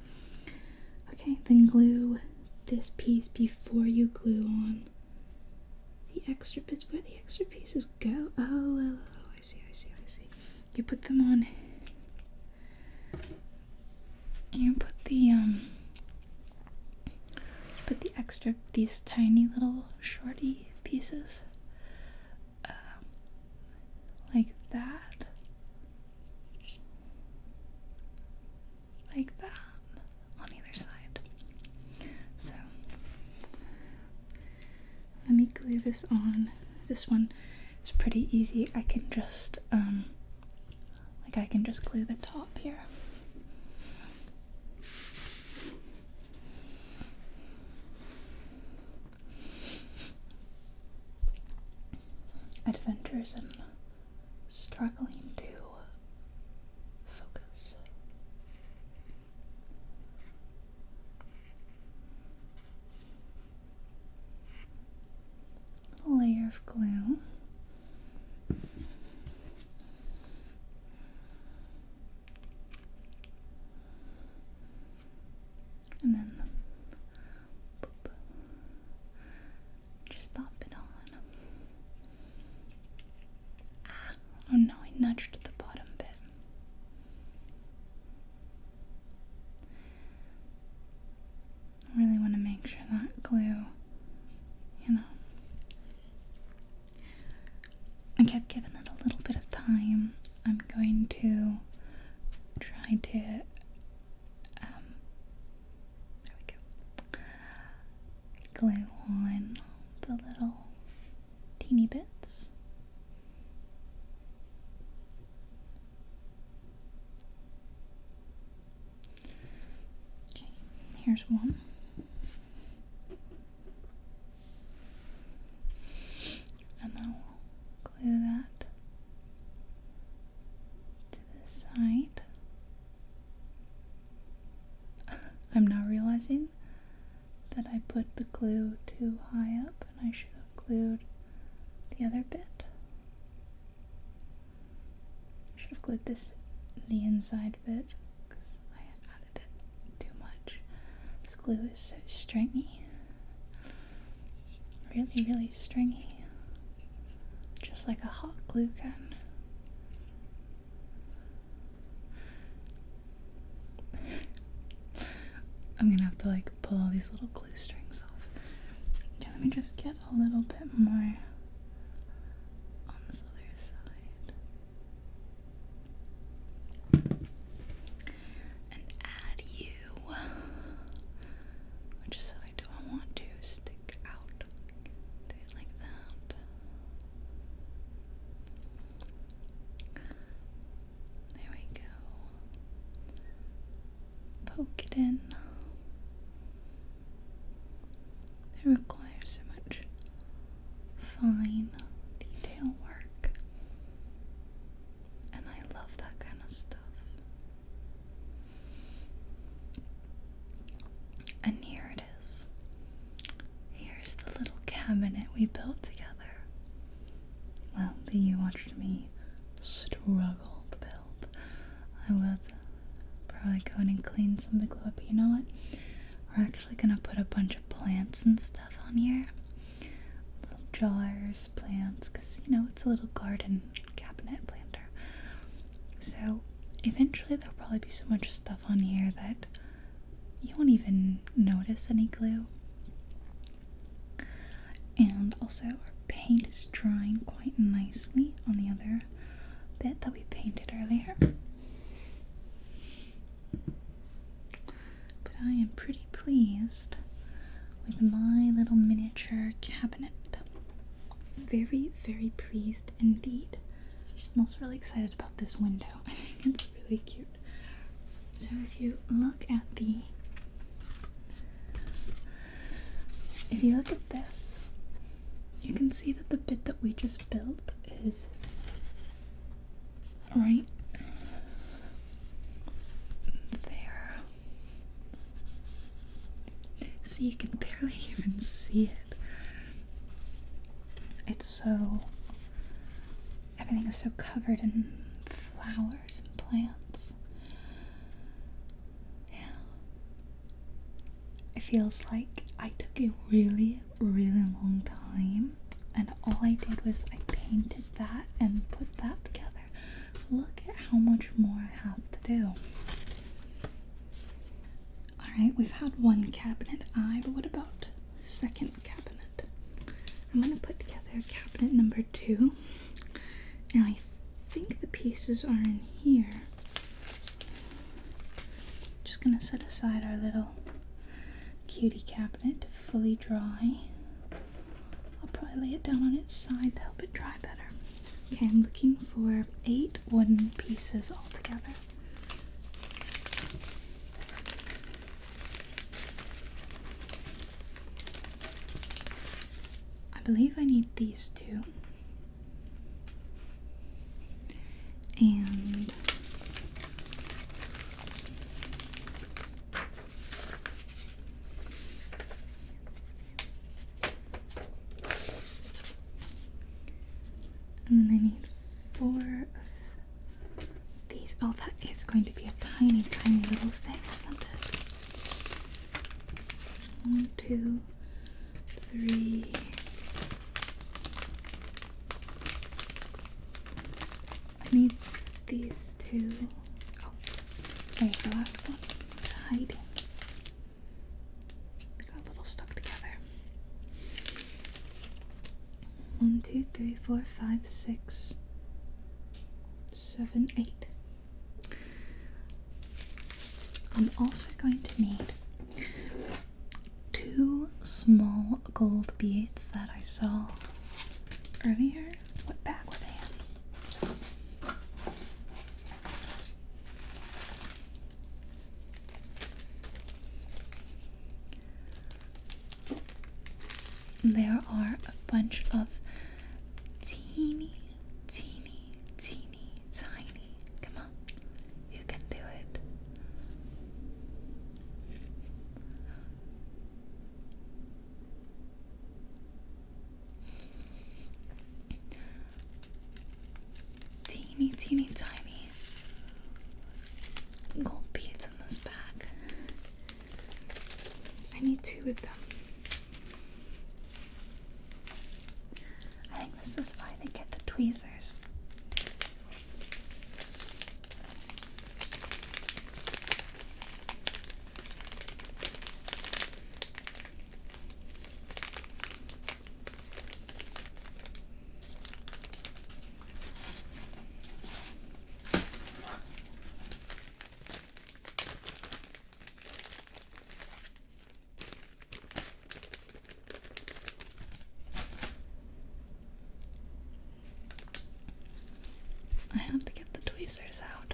Speaker 1: Okay, then glue this piece before you glue on the extra bits. Where the extra pieces go? Oh, I see. You put them on. You put the extra, these tiny little shorty pieces, like that, on either side. So let me glue this on. This one is pretty easy. I can just glue the top here. Adventures in struggling to focus. Little layer of glue. And then boop, just pop it on. Oh no, I nudged the bottom bit. I really want to make sure that glue, I kept giving it a little bit of time. I'm going to try to, there we go, glue on the little teeny bits. Okay, here's one. And I'll glue that to the side. I'm now realizing that I put the glue too high up and I should have glued the other bit. I should have glued this, the inside bit, because I added it too much. This glue is so stringy. Really, really stringy. Just like a hot glue gun. I'm gonna have to like pull all these little glue strings off. Okay, let me just get a little bit more on this other side. And add you. Which side do I want to stick out? Do it like that. There we go. Poke it in. It requires so much fine detail work. And I love that And here it is. Here's the little cabinet we built together. Well, that you watched me struggle to build. I would probably go in and clean some of the glue up, but you know what? We're actually gonna put a bunch of plants and stuff on here. Little jars, plants, because you know, it's a little garden cabinet planter. So eventually there'll probably be so much stuff on here that you won't even notice any glue. And also our paint is drying quite nicely on the other bit that we painted earlier. But I am pretty pleased with my little miniature cabinet. Very, very pleased indeed. I'm also really excited about this window. I think it's really cute. So if you look at this, you can see that the bit that we just built is right there. See, you can barely even see it. Everything is so covered in flowers and plants. Yeah. It feels like I took a really, really long time, and all I did was I painted that and put that together. Look at how much more I have to do. Alright, we've had one cabinet eye, but what about second cabinet? I'm gonna put together cabinet number 2, and I think the pieces are in here. Just gonna set aside our little cutie cabinet to fully dry. I'll probably lay it down on its side to help it dry better. Okay, I'm looking for 8 wooden pieces altogether. I believe I need these 2. And then I need 4 of these. Oh, that is going to be a tiny, tiny little thing, isn't it? 1, 2, 3. I need these 2. Oh, there's the last one. It's hiding. They got a little stuck together. 1, 2, 3, 4, 5, 6, 7, 8. I'm also going to need 2 small gold beads that I saw earlier. What bag were they in? There are a bunch of teeny, teeny, teeny, tiny. Come on, you can do it. Teeny, teeny, tiny gold beads in this bag. I need 2 of them. This is why they get the tweezers. I have to get the tweezers out.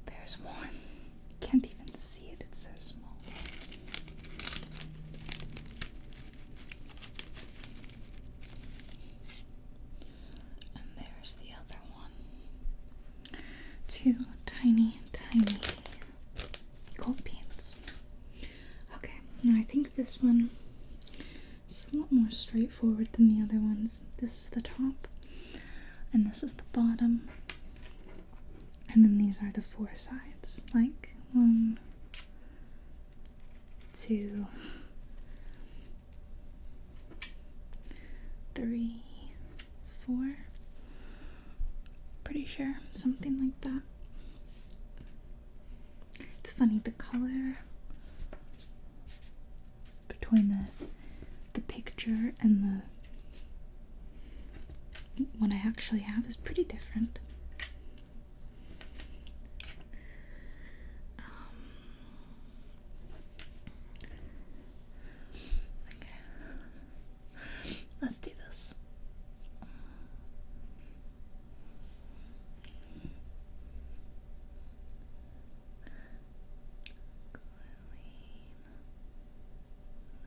Speaker 1: There's one. Can't even 2 tiny, tiny gold beans. Okay, now I think this one is a lot more straightforward than the other ones. This is the top, and this is the bottom, and then these are the 4 sides, like 1, 2, 3, 4. Pretty sure, something like that. It's funny, the color between the picture and the what I actually have is pretty different. Okay. Let's do this.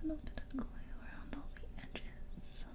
Speaker 1: A little bit of glue around all the edges.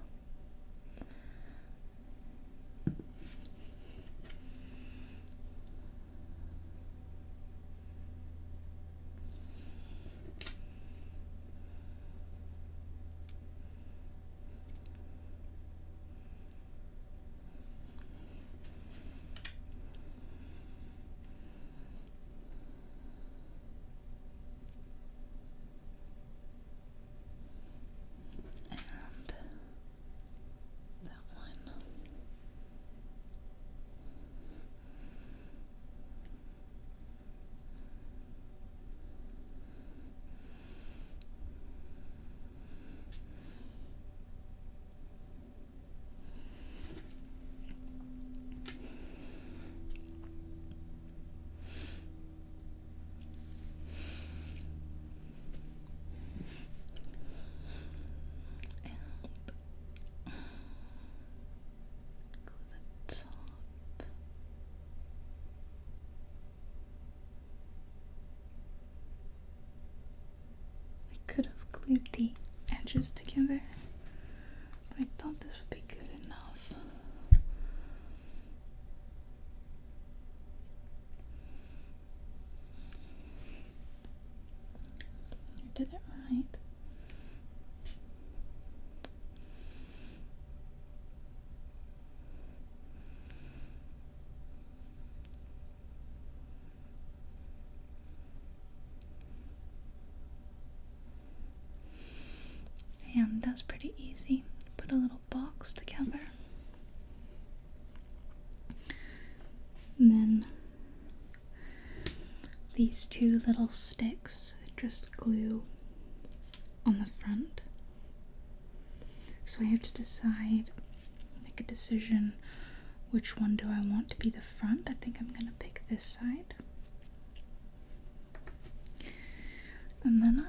Speaker 1: Could have glued the edges together, but I thought this would be good enough. I did it right. And that's pretty easy. Put a little box together. And then these 2 little sticks just glue on the front. So I have to make a decision, which one do I want to be the front. I think I'm gonna pick this side. And then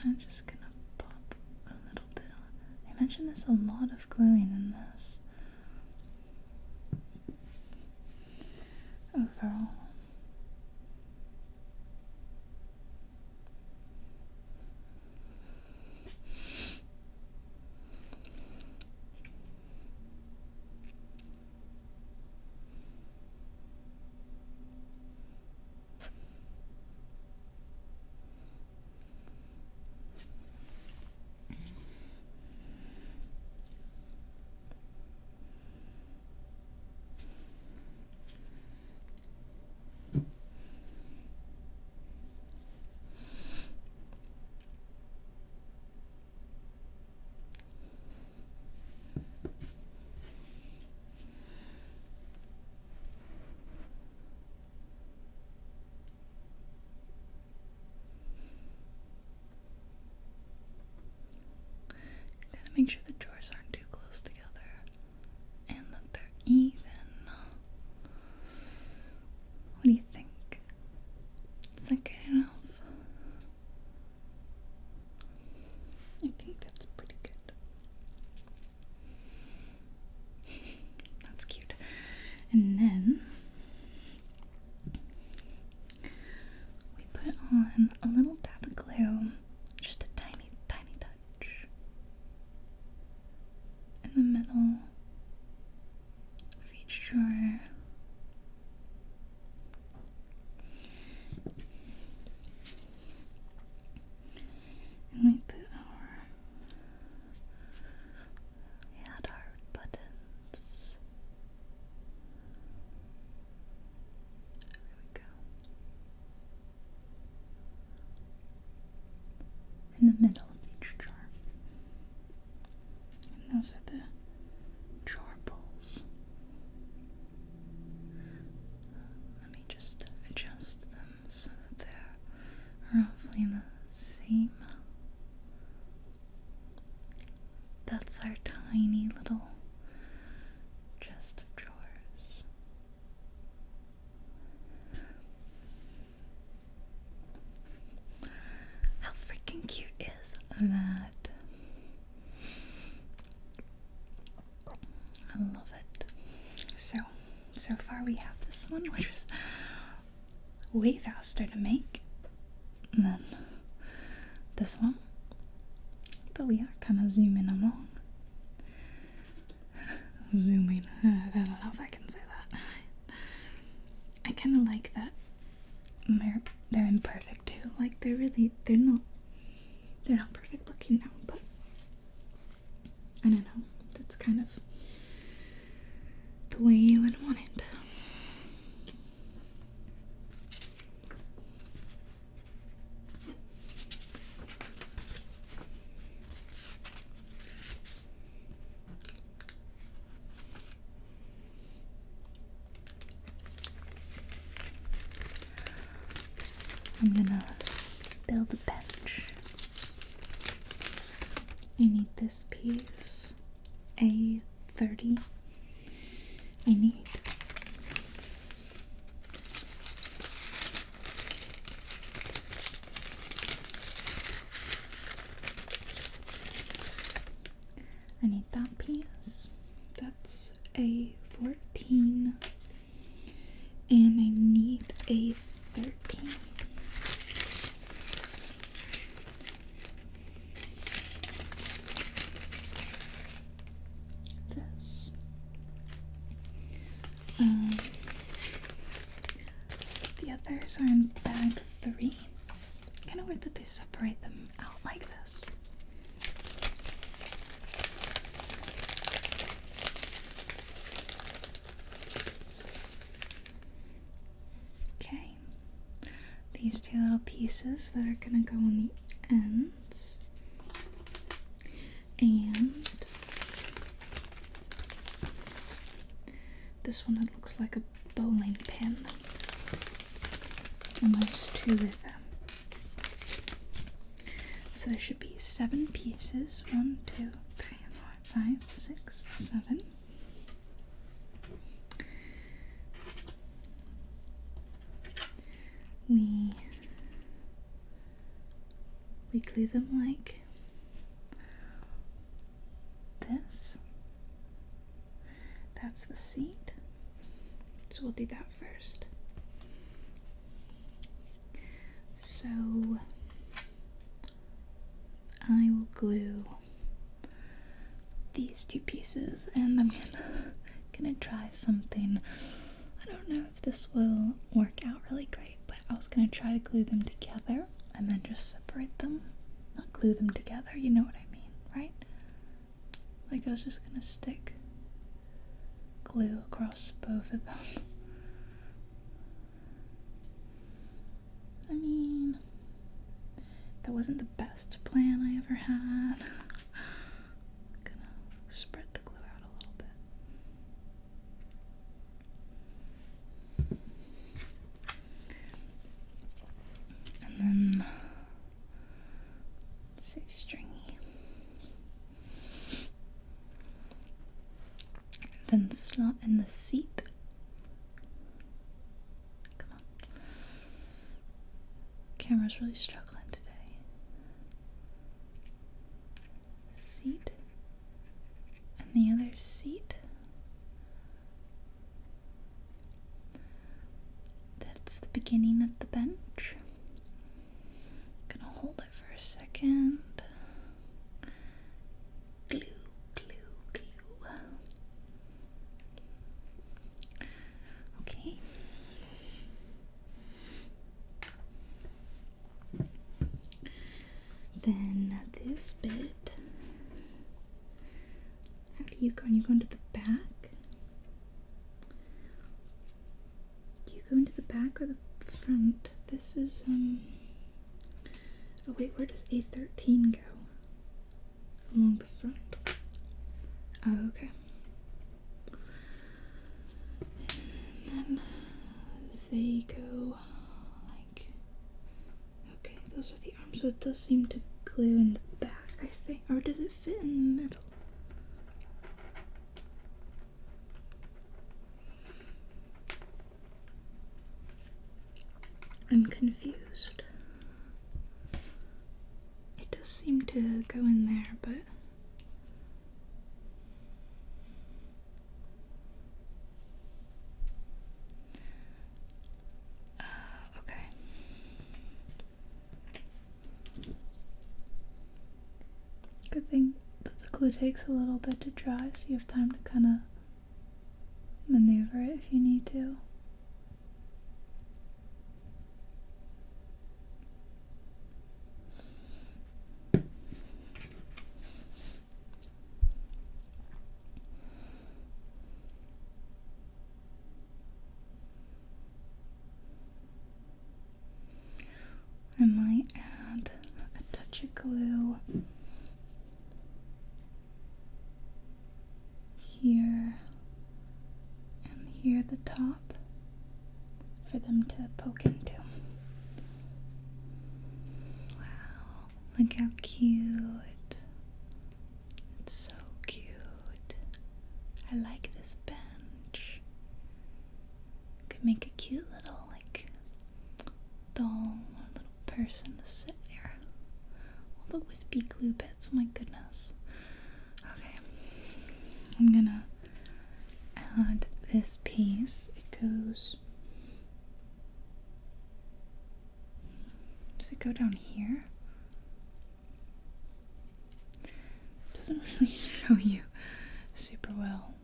Speaker 1: I'm just gonna pop a little bit on. I mentioned there's a lot of gluing in this. Overall. those are the drawer pulls. Let me just adjust them so that they're roughly the same. That's our tiny little chest of drawers. How freaking cute is that? I love it. So far we have this one, which is way faster to make than this one. But we are kind of zooming along. Zooming. I don't know if I can say that. I kind of like that they're imperfect too. Like they're not perfect looking now, but I don't know. That's kind of the way you would want it. I'm gonna build a bench. I need this piece, A30. I need that piece. That's A14, and I need A13. This. The others are in bag 3. Kind of weird that they separate them out like this. Okay. These two little pieces that are gonna go on the ends. And this one that looks like a bowling pin. And there's 2 of them. So there should be 7 pieces. 1, 2, 3, 4, 5, 6, 7. We glue them like this. That's the seat. So we'll do that first. So I will glue these 2 pieces, and I'm gonna try something. I don't know if this will work out really great, but I was gonna try to glue them together and then just separate them. Not glue them together, you know what I mean, right? Like I was just gonna stick glue across both of them. I mean, that wasn't the best plan I ever had. I'm gonna spread the glue out a little bit. And then, let's say stringy. Then slot in the seat. Come on. Camera's really struggling today. Seat. And the other seat. That's the beginning of the bench. Gonna hold it for a second. Glue, glue, glue. Okay. Then this bit. How do you go? You go into the back? Do you go into the back or the front? This is oh wait, where does A13 go? Along the front. Oh, okay. And then they go like, okay, those are the arms. So it does seem to glue in the back, I think. Or does it fit in the middle? I'm confused. It does seem to go in there, but okay. Good thing that the glue takes a little bit to dry, so you have time to kind of maneuver it if you need to. I might add a touch of glue here and here at the top for them to poke into. Wow, look how cute. It's so cute. I like this bench. Could make a cute little like doll or little person to sit there. All the wispy glue bits, my goodness. Okay, I'm gonna add this piece. It goes, does it go down here? It doesn't really show you super well.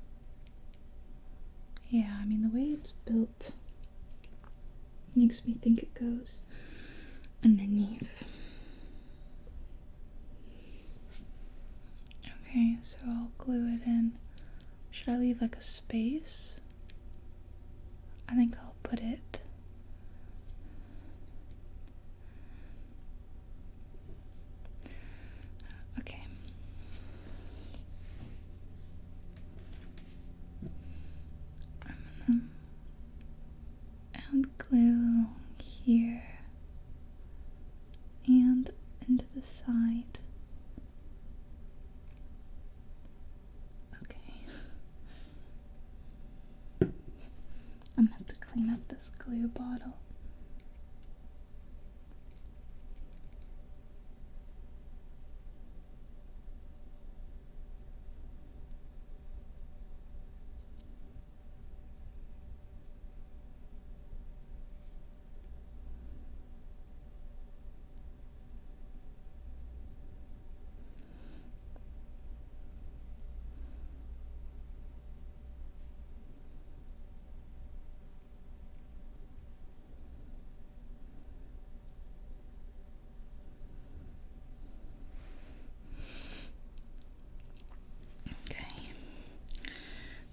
Speaker 1: Yeah, I mean the way it's built makes me think it goes underneath. Okay, so I'll glue it in. Should I leave like a space? I think I'll put it okay. I'm gonna add glue here and into the side. Okay. I'm gonna have to clean up this glue bottle.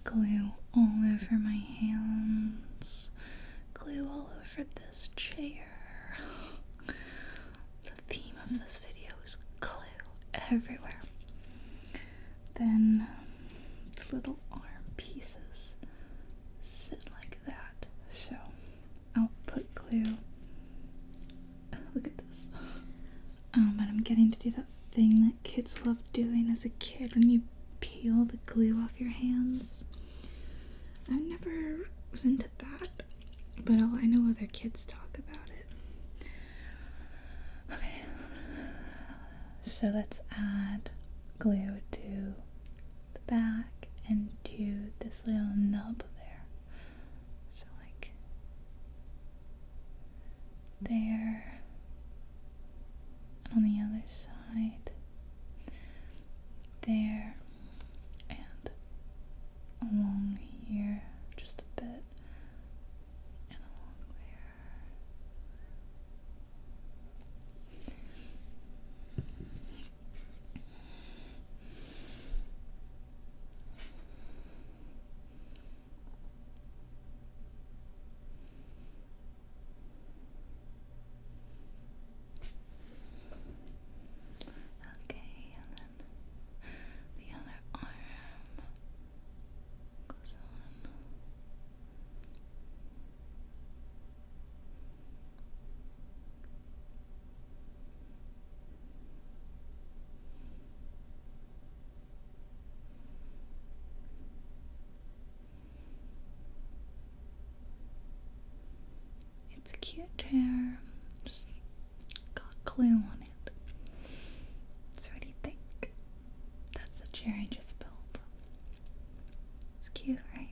Speaker 1: Glue all over my hands. Glue all over this chair. The theme of this video is glue everywhere. Then the little arm pieces sit like that. So I'll put glue. Look at this. But I'm getting to do that thing that kids love doing as a kid when you peel the glue off your hands. I never was into that, but I know other kids talk about it. Okay, so let's add glue to the back and to this little nub there. So like there, and on the other side, there, and along here just a bit, and along there. Okay, and then the other arm. chair. Just got a clue on it. So what do you think? That's the chair I just built. It's cute, right?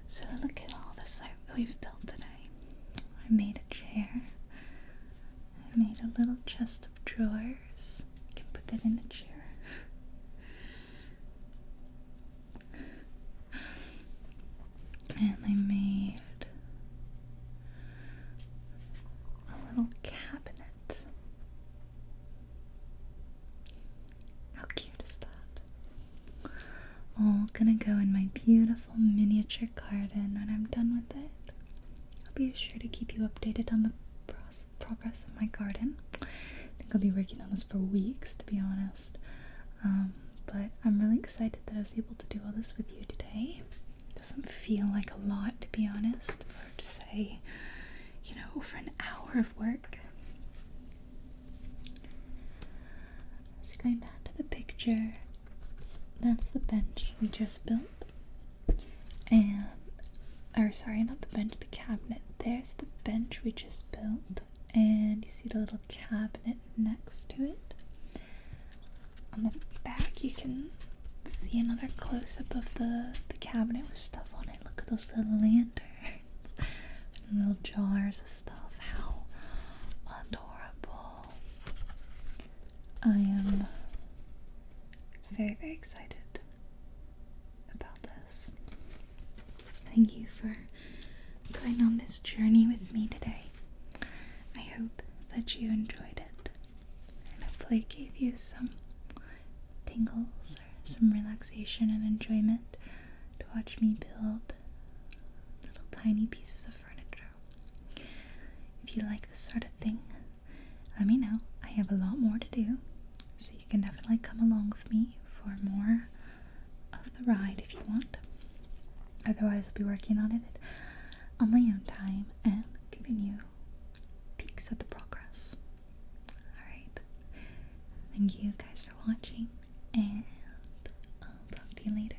Speaker 1: So look at all this we've built today. I made a chair. I made a little chest of drawers. You can put that in the chair. And I made a little cabinet. How cute is that? All gonna go in my beautiful miniature garden when I'm done with it. I'll be sure to keep you updated on the progress of my garden. I think I'll be working on this for weeks, to be honest. But I'm really excited that I was able to do all this with you today. Doesn't feel like a lot, to be honest, for to say, you know, over an hour of work. So going back to the picture, that's the bench we just built. And, or sorry, not the bench, the cabinet. There's the bench we just built. And you see the little cabinet next to it. On the back, you can see another close-up of the cabinet with stuff on it. Look at those little lanterns and little jars of stuff. How adorable. I am very, very excited about this. Thank you for going on this journey with me today. I hope that you enjoyed it, and hopefully it gave you some tingles or some relaxation and enjoyment to watch me build little tiny pieces of furniture. If you like this sort of thing, let me know. I have a lot more to do, so you can definitely come along with me for more of the ride if you want. Otherwise, I'll be working on it on my own time and giving you peeks at the progress. Alright, thank you guys for watching, and I'll talk to you later.